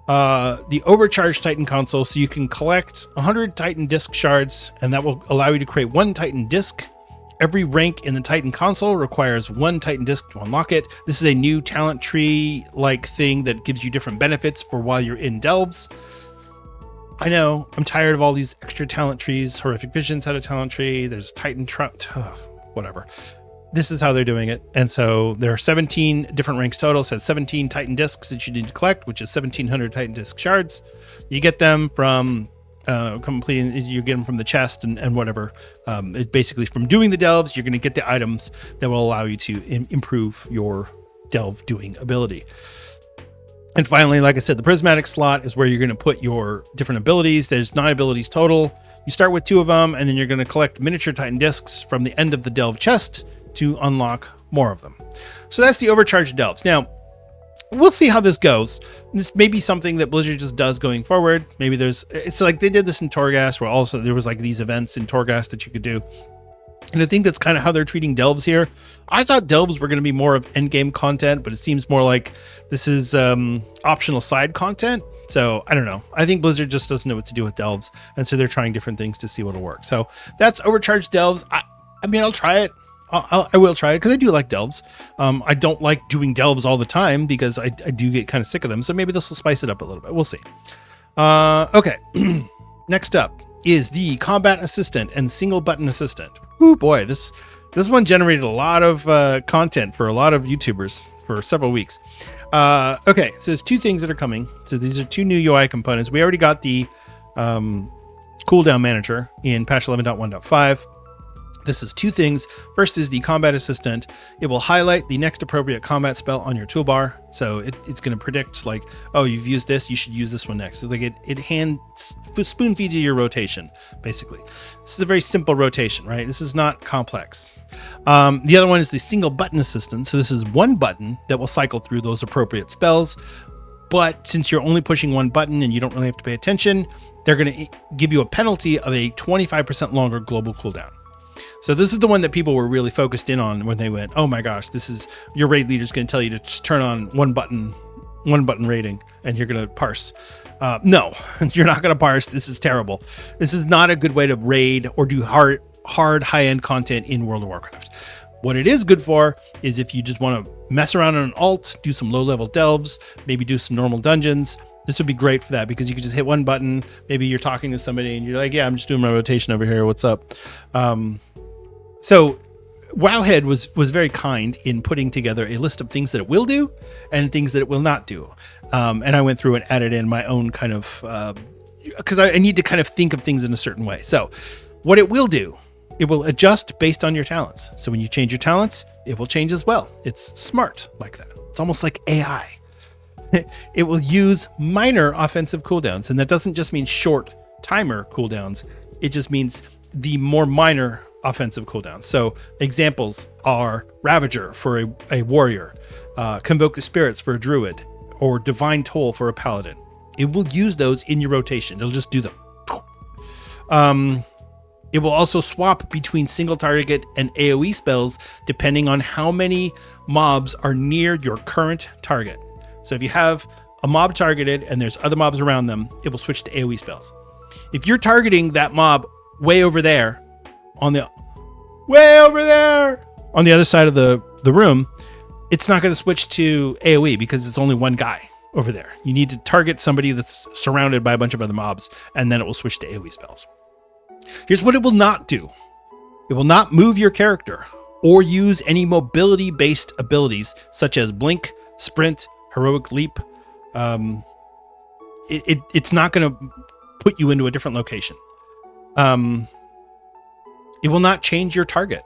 The overcharged Titan console, so you can collect 100 Titan disc shards, and that will allow you to create 1 Titan disc. Every rank in the Titan console requires 1 Titan disc to unlock it. This is a new talent tree-like thing that gives you different benefits for while you're in delves. I know, I'm tired of all these extra talent trees. Horrific Visions had a talent tree. There's Titan whatever. This is how they're doing it. And so there are 17 different ranks total. So it's 17 Titan discs that you need to collect, which is 1,700 Titan disc shards. You get them from completing, you get them from the chest and whatever. It basically, from doing the delves, you're going to get the items that will allow you to improve your delve doing ability. And finally, like I said, the prismatic slot is where you're going to put your different abilities. There's 9 abilities total. You start with 2 of them, and then you're going to collect miniature Titan discs from the end of the delve chest to unlock more of them. So that's the overcharged delves. Now, we'll see how this goes. This may be something that Blizzard just does going forward. Maybe it's like they did this in Torghast, where also there was like these events in Torghast that you could do. And I think that's kind of how they're treating delves here. I thought delves were going to be more of endgame content, but it seems more like this is optional side content. So I don't know. I think Blizzard just doesn't know what to do with delves, and so they're trying different things to see what'll work. So that's overcharged delves. I mean, I'll try it. I will try it because I do like delves. I don't like doing delves all the time because I do get kind of sick of them. So maybe this will spice it up a little bit. We'll see. Okay. Next up is the Combat Assistant and Single Button Assistant. Oh boy, this one generated a lot of content for a lot of YouTubers for several weeks. Okay, so there's 2 things that are coming. So these are 2 new UI components. We already got the cooldown manager in patch 11.1.5. This is two things. First is the combat assistant. It will highlight the next appropriate combat spell on your toolbar. So it's going to predict like, oh, you've used this, you should use this one next. So like it spoon feeds you your rotation, basically. This is a very simple rotation, right? This is not complex. The other one is the single button assistant. So this is one button that will cycle through those appropriate spells. But since you're only pushing one button and you don't really have to pay attention, they're going to give you a penalty of a 25% longer global cooldown. So this is the one that people were really focused in on when they went, oh my gosh, this is your raid leader's going to tell you to just turn on one button raiding and you're going to parse. No, you're not going to parse. This is terrible. This is not a good way to raid or do hard high-end content in World of Warcraft. What it is good for is if you just want to mess around on an alt, do some low-level delves, maybe do some normal dungeons. This would be great for that because you could just hit one button. Maybe you're talking to somebody and you're like, yeah, I'm just doing my rotation over here. What's up? So Wowhead was very kind in putting together a list of things that it will do and things that it will not do. And I went through and added in my own kind of, because I need to kind of think of things in a certain way. So what it will do, it will adjust based on your talents. So when you change your talents, it will change as well. It's smart like that. It's almost like AI. It will use minor offensive cooldowns. And that doesn't just mean short timer cooldowns. It just means the more minor offensive cooldowns. So examples are Ravager for a warrior, Convoke the Spirits for a druid, or Divine Toll for a paladin. It will use those in your rotation. It'll just do them. It will also swap between single target and AoE spells depending on how many mobs are near your current target. So if you have a mob targeted and there's other mobs around them, it will switch to AoE spells. If you're targeting that mob way over there on the other side of the room, it's not going to switch to AoE because it's only one guy over there. You need to target somebody that's surrounded by a bunch of other mobs, and then it will switch to AoE spells. Here's what it will not do. It will not move your character or use any mobility-based abilities such as blink, sprint, heroic leap. It's not going to put you into a different location. It will not change your target.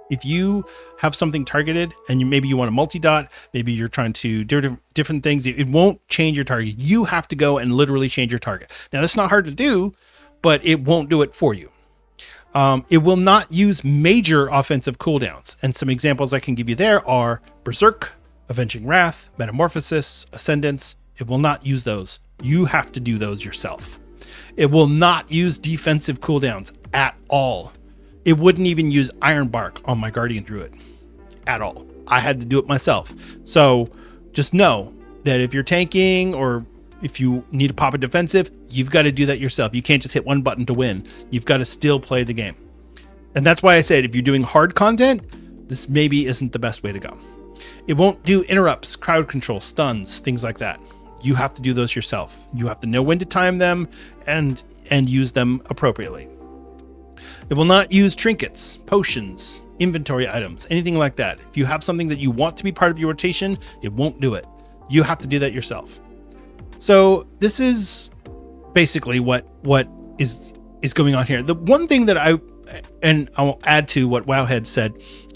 If you have something targeted and maybe you want a multi-dot, maybe you're trying to do different things, it won't change your target. You have to go and literally change your target. Now, that's not hard to do, but it won't do it for you. It will not use major offensive cooldowns. And some examples I can give you there are Berserk, Avenging Wrath, Metamorphosis, Ascendance. It will not use those. You have to do those yourself. It will not use defensive cooldowns at all. It wouldn't even use Iron Bark on my Guardian Druid at all. I had to do it myself. So just know that if you're tanking or if you need to pop a defensive, you've got to do that yourself. You can't just hit one button to win. You've got to still play the game. And that's why I said if you're doing hard content, this maybe isn't the best way to go. It won't do interrupts, crowd control, stuns, things like that. You have to do those yourself. You have to know when to time them and use them appropriately. It will not use trinkets, potions, inventory items, anything like that. If you have something that you want to be part of your rotation, it won't do it. You have to do that yourself. So this is basically what is going on here. The one thing that I'll add to what Wowhead said,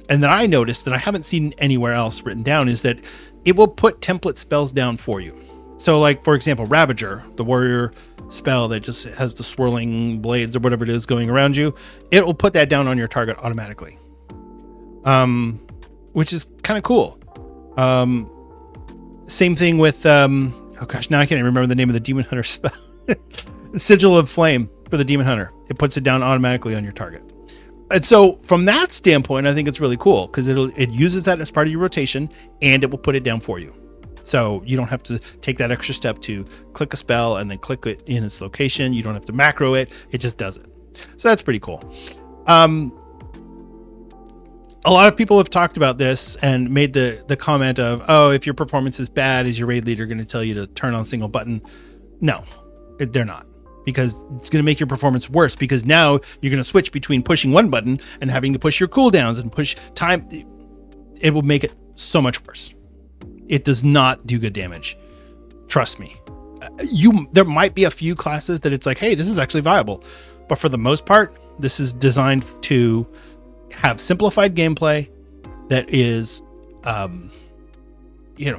and that I noticed that I haven't seen anywhere else written down, is that it will put template spells down for you. So like, for example, Ravager, the warrior spell that just has the swirling blades or whatever it is going around you, it will put that down on your target automatically. Which is kind of cool. Same thing with, oh gosh, now I can't even remember the name of the Demon Hunter spell. Sigil of Flame for the Demon Hunter. It puts it down automatically on your target. And so from that standpoint, I think it's really cool because it uses that as part of your rotation and it will put it down for you. So you don't have to take that extra step to click a spell and then click it in its location. You don't have to macro it. It just does it. So that's pretty cool. A lot of people have talked about this and made the comment of, oh, if your performance is bad, is your raid leader going to tell you to turn on single button? No, they're not. Because it's going to make your performance worse because now you're going to switch between pushing one button and having to push your cooldowns and push time. It will make it so much worse. It does not do good damage. Trust me. There might be a few classes that it's like, hey, this is actually viable. But for the most part, this is designed to have simplified gameplay that is,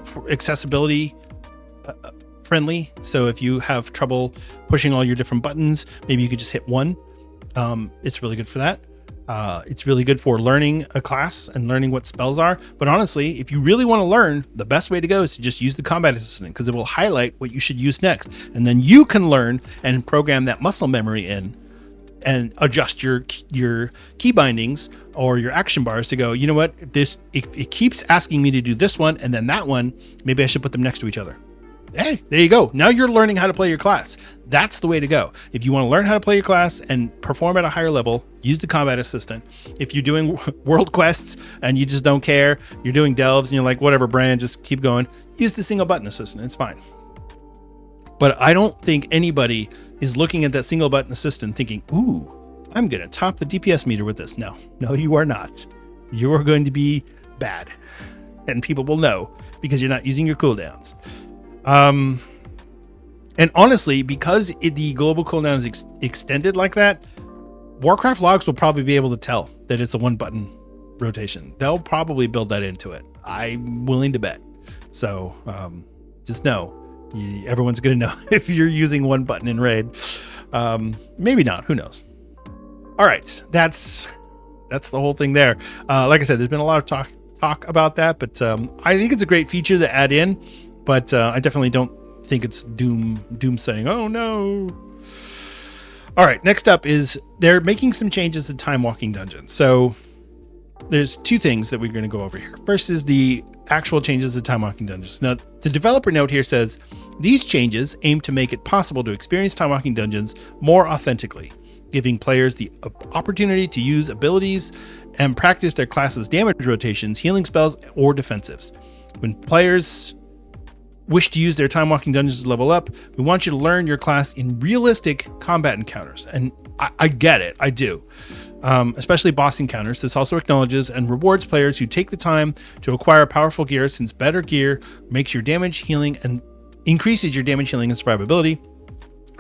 for accessibility friendly. So if you have trouble pushing all your different buttons, maybe you could just hit one. It's really good for that. It's really good for learning a class and learning what spells are. But honestly, if you really want to learn, the best way to go is to just use the combat assistant, because it will highlight what you should use next. And then you can learn and program that muscle memory in and adjust your key bindings or your action bars to go, you know what, it keeps asking me to do this one and then that one, maybe I should put them next to each other. Hey, there you go. Now you're learning how to play your class. That's the way to go. If you want to learn how to play your class and perform at a higher level, use the combat assistant. If you're doing world quests and you just don't care, you're doing delves and you're like, whatever, Brian, just keep going, use the single button assistant. It's fine. But I don't think anybody is looking at that single button assistant thinking, ooh, I'm going to top the DPS meter with this. No, you are not. You are going to be bad. And people will know because you're not using your cooldowns. And honestly, because the global cooldown is extended like that, Warcraft logs will probably be able to tell that it's a one button rotation. They'll probably build that into it. I'm willing to bet. So, just know everyone's going to know if you're using one button in raid. Maybe not, who knows? All right. That's the whole thing there. Like I said, there's been a lot of talk about that, but, I think it's a great feature to add in. But I definitely don't think it's doom saying, oh no. All right, next up is they're making some changes to time walking dungeons. So there's two things that we're going to go over here. First is the actual changes to time walking dungeons. Now, the developer note here says, these changes aim to make it possible to experience time walking dungeons more authentically, giving players the opportunity to use abilities and practice their class's damage rotations, healing spells, or defensives. When players wish to use their time walking dungeons to level up, we want you to learn your class in realistic combat encounters. And I get it, I do. Especially boss encounters. This also acknowledges and rewards players who take the time to acquire powerful gear, since better gear makes your damage, healing, and increases your damage, healing, and survivability.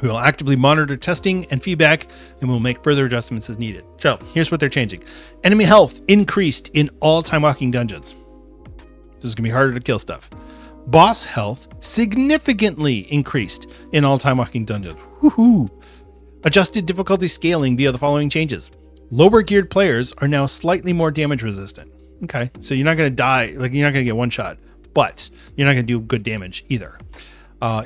We will actively monitor testing and feedback, and we'll make further adjustments as needed. So here's what they're changing. Enemy health increased in all time walking dungeons. This is gonna be harder to kill stuff. Boss health significantly increased in all time walking dungeons. Woohoo! Adjusted difficulty scaling via the following changes. Lower geared players are now slightly more damage resistant. Okay, so you're not going to die, like you're not going to get one shot, but you're not going to do good damage either.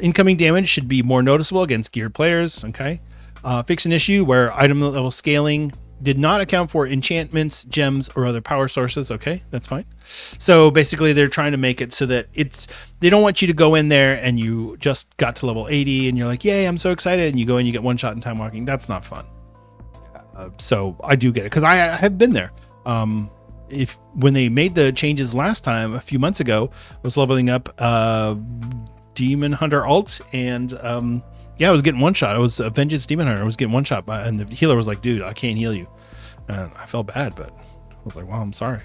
Incoming damage should be more noticeable against geared players. Okay, fix an issue where item level scaling did not account for enchantments, gems, or other power sources. Okay, that's fine. So basically they're trying to make it so that they don't want you to go in there and you just got to level 80 and you're like, yay, I'm so excited. And you go and you get one shot in time walking. That's not fun. So I do get it, because I have been there. When they made the changes last time, a few months ago, I was leveling up Demon Hunter alt, and I was getting one shot. I was a Vengeance Demon Hunter. I was getting one shot and the healer was like, dude, I can't heal you. And I felt bad, but I was like, well, I'm sorry.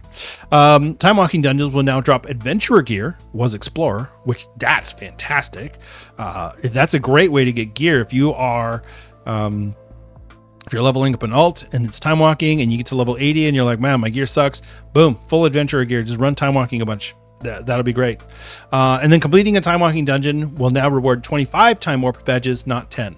Time walking dungeons will now drop adventurer gear, was Explorer, which that's fantastic. That's a great way to get gear. If you are, if you're leveling up an alt and it's time walking and you get to level 80 and you're like, man, my gear sucks. Boom, full adventurer gear. Just run time walking a bunch. That'll be great. And then completing a time walking dungeon will now reward 25 time warp badges, not 10,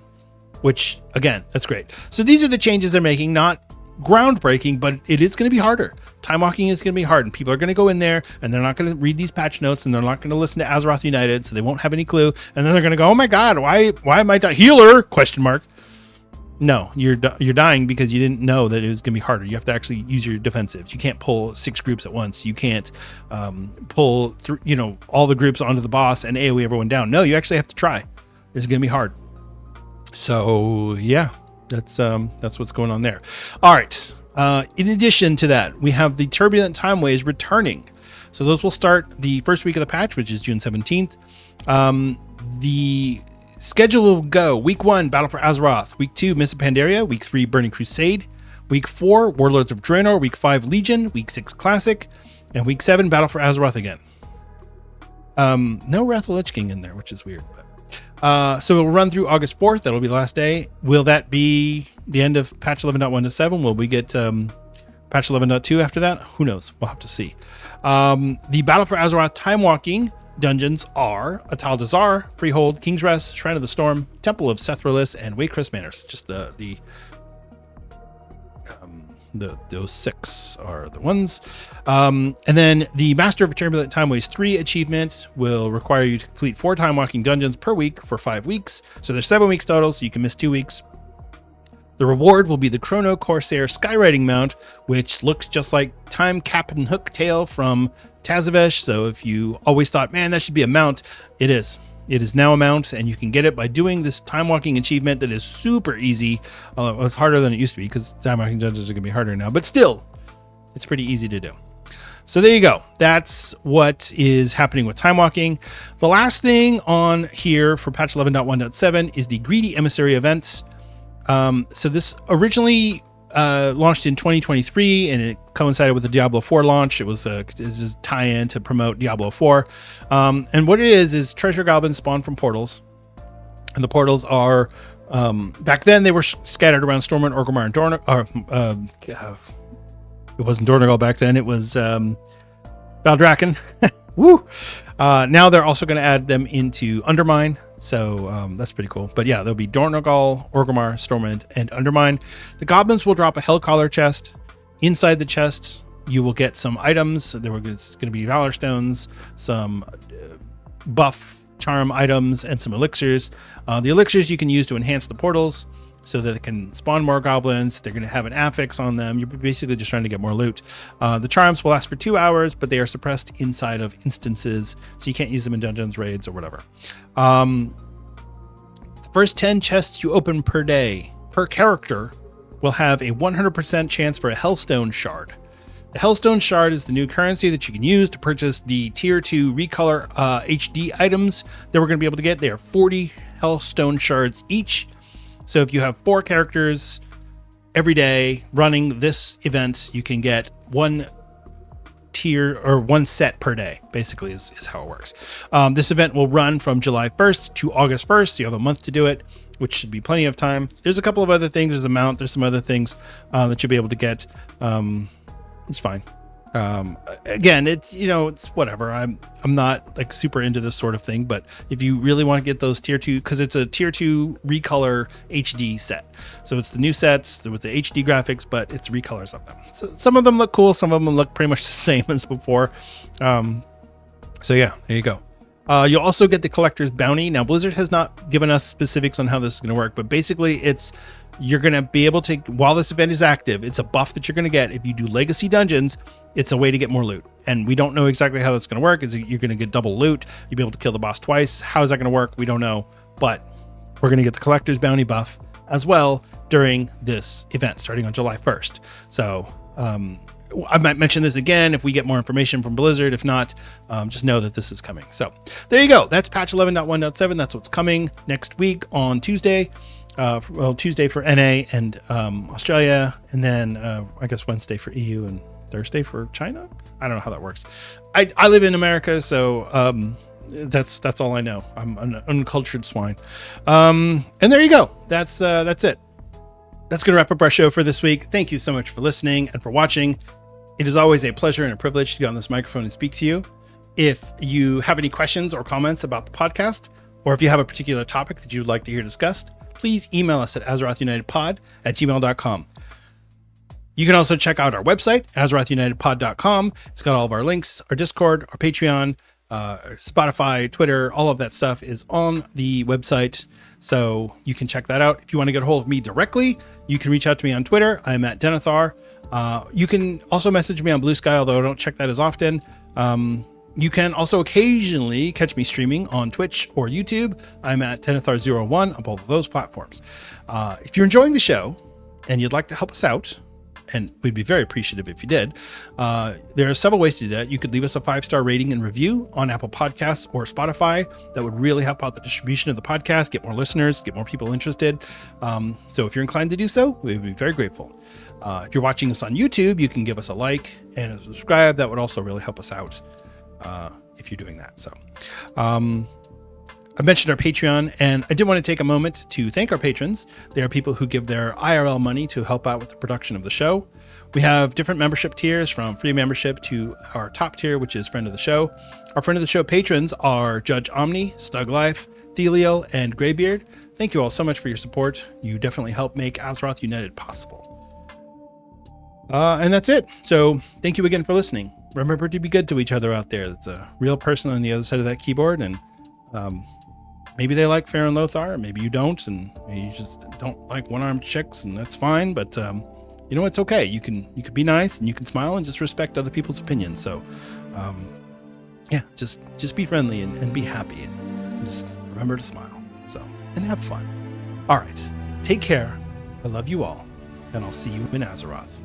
which again, that's great. So these are the changes they're making, not groundbreaking, but it is going to be harder. Time walking is going to be hard, and people are going to go in there and they're not going to read these patch notes, and they're not going to listen to Azeroth United, so they won't have any clue. And then they're going to go, oh my God, why am I dying? Healer? ? No, you're dying because you didn't know that it was going to be harder. You have to actually use your defensives. You can't pull 6 groups at once. You can't pull through, all the groups onto the boss and AoE everyone down. No, you actually have to try. It's going to be hard. So yeah, that's what's going on there. All right. In addition to that, we have the turbulent time waves returning. So those will start the first week of the patch, which is June 17th. The schedule will go: week 1, Battle for Azeroth; week 2, Mists of Pandaria; week 3, Burning Crusade; week 4, Warlords of Draenor; week 5, Legion; week 6, Classic; and week 7, Battle for Azeroth again. No Wrath of the Lich King in there, which is weird. But so it will run through August 4th. That'll be the last day. Will that be the end of patch 11.1.7. Will we get patch 11.2 after that? Who knows? We'll have to see. The Battle for Azeroth time walking dungeons are Atal Dazar, Freehold, King's Rest, Shrine of the Storm, Temple of Sethralis, and Waycrest Manors. Just those 6 are the ones. And then the Master of Turbulent Time Waste 3 achievement will require you to complete 4 time walking dungeons per week for 5 weeks. So there's 7 weeks total, so you can miss 2 weeks. The reward will be the Chrono Corsair Skywriting Mount, which looks just like Time Captain Hooktail from Tazavesh. So if you always thought, man, that should be a mount, it is. It is now a mount, and you can get it by doing this time walking achievement that is super easy. Although it's harder than it used to be because time walking dungeons are going to be harder now, but still, it's pretty easy to do. So there you go. That's what is happening with time walking. The last thing on here for patch 11.1.7 is the Greedy Emissary event. So this originally launched in 2023, and it coincided with the Diablo 4 launch. It was a tie-in to promote Diablo 4. And what it is treasure goblins spawn from portals. And the portals are, back then they were scattered around Stormwind, Orgrimmar, and Dornogal. It wasn't Dornogal back then. It was Valdrakken. Woo! Now they're also going to add them into Undermine. So that's pretty cool. But yeah, there'll be Dornogal, Orgrimmar, Stormwind, and Undermine. The goblins will drop a Hellcaller chest. Inside the chest, you will get some items. It's going to be Valor Stones, some buff charm items, and some elixirs. The elixirs you can use to enhance the portals so that it can spawn more goblins. They're going to have an affix on them. You're basically just trying to get more loot. The charms will last for 2 hours, but they are suppressed inside of instances, so you can't use them in dungeons, raids, or whatever. The first 10 chests you open per day, per character, will have a 100% chance for a Hellstone Shard. The Hellstone Shard is the new currency that you can use to purchase the Tier 2 Recolor HD items that we're going to be able to get. They are 40 Hellstone Shards each. So if you have 4 characters every day running this event, you can get 1 tier or 1 set per day, basically is how it works. This event will run from July 1st to August 1st. So you have a month to do it, which should be plenty of time. There's a couple of other things. There's a mount. There's some other things that you'll be able to get. It's fine. Again, it's whatever. I'm not like super into this sort of thing, but if you really want to get those tier 2, because it's a tier 2 recolor HD set. So it's the new sets with the HD graphics, but it's recolors of them. So some of them look cool. Some of them look pretty much the same as before. So yeah, there you go. You'll also get the collector's bounty. Now, Blizzard has not given us specifics on how this is going to work, but basically you're going to be able to, while this event is active, it's a buff that you're going to get. If you do legacy dungeons, it's a way to get more loot. And we don't know exactly how that's going to work. You're going to get double loot. You'll be able to kill the boss twice. How is that going to work? We don't know. But we're going to get the collector's bounty buff as well during this event starting on July 1st. So I might mention this again if we get more information from Blizzard. If not, just know that this is coming. So there you go. That's patch 11.1.7. That's what's coming next week on Tuesday. Tuesday for NA and Australia, and then I guess Wednesday for EU and Thursday for China. I don't know how that works. I live in America, so that's all I know. I'm an uncultured swine. And there you go. That's it. That's going to wrap up our show for this week. Thank you so much for listening and for watching. It is always a pleasure and a privilege to get on this microphone and speak to you. If you have any questions or comments about the podcast, or if you have a particular topic that you would like to hear discussed, please email us at azerothunitedpod@gmail.com. You can also check out our website, azerothunitedpod.com. It's got all of our links, our Discord, our Patreon, Spotify, Twitter, all of that stuff is on the website. So you can check that out. If you want to get a hold of me directly, you can reach out to me on Twitter. I'm at Denethar. You can also message me on Blue Sky, although I don't check that as often. You can also occasionally catch me streaming on Twitch or YouTube. I'm at Denethar01 on both of those platforms. If you're enjoying the show and you'd like to help us out, and we'd be very appreciative if you did, there are several ways to do that. You could leave us a 5-star rating and review on Apple Podcasts or Spotify. That would really help out the distribution of the podcast, get more listeners, get more people interested. So if you're inclined to do so, we would be very grateful. If you're watching us on YouTube, you can give us a like and a subscribe. That would also really help us out if you're doing that. So I mentioned our Patreon, and I did want to take a moment to thank our patrons. They are people who give their IRL money to help out with the production of the show. We have different membership tiers, from free membership to our top tier, which is friend of the show. Our friend of the show patrons are Judge Omni, Stug Life, Theliel, and Greybeard. Thank you all so much for your support. You definitely help make Azeroth United possible. And that's it. So thank you again for listening. Remember to be good to each other out there. It's a real person on the other side of that keyboard, and maybe they like Fair and Lothar, maybe you don't, and maybe you just don't like one-armed chicks, and that's fine. But you know, it's okay. You can be nice, and you can smile, and just respect other people's opinions. So yeah, just be friendly and be happy, and just remember to smile. So, and have fun. All right, take care. I love you all, and I'll see you in Azeroth.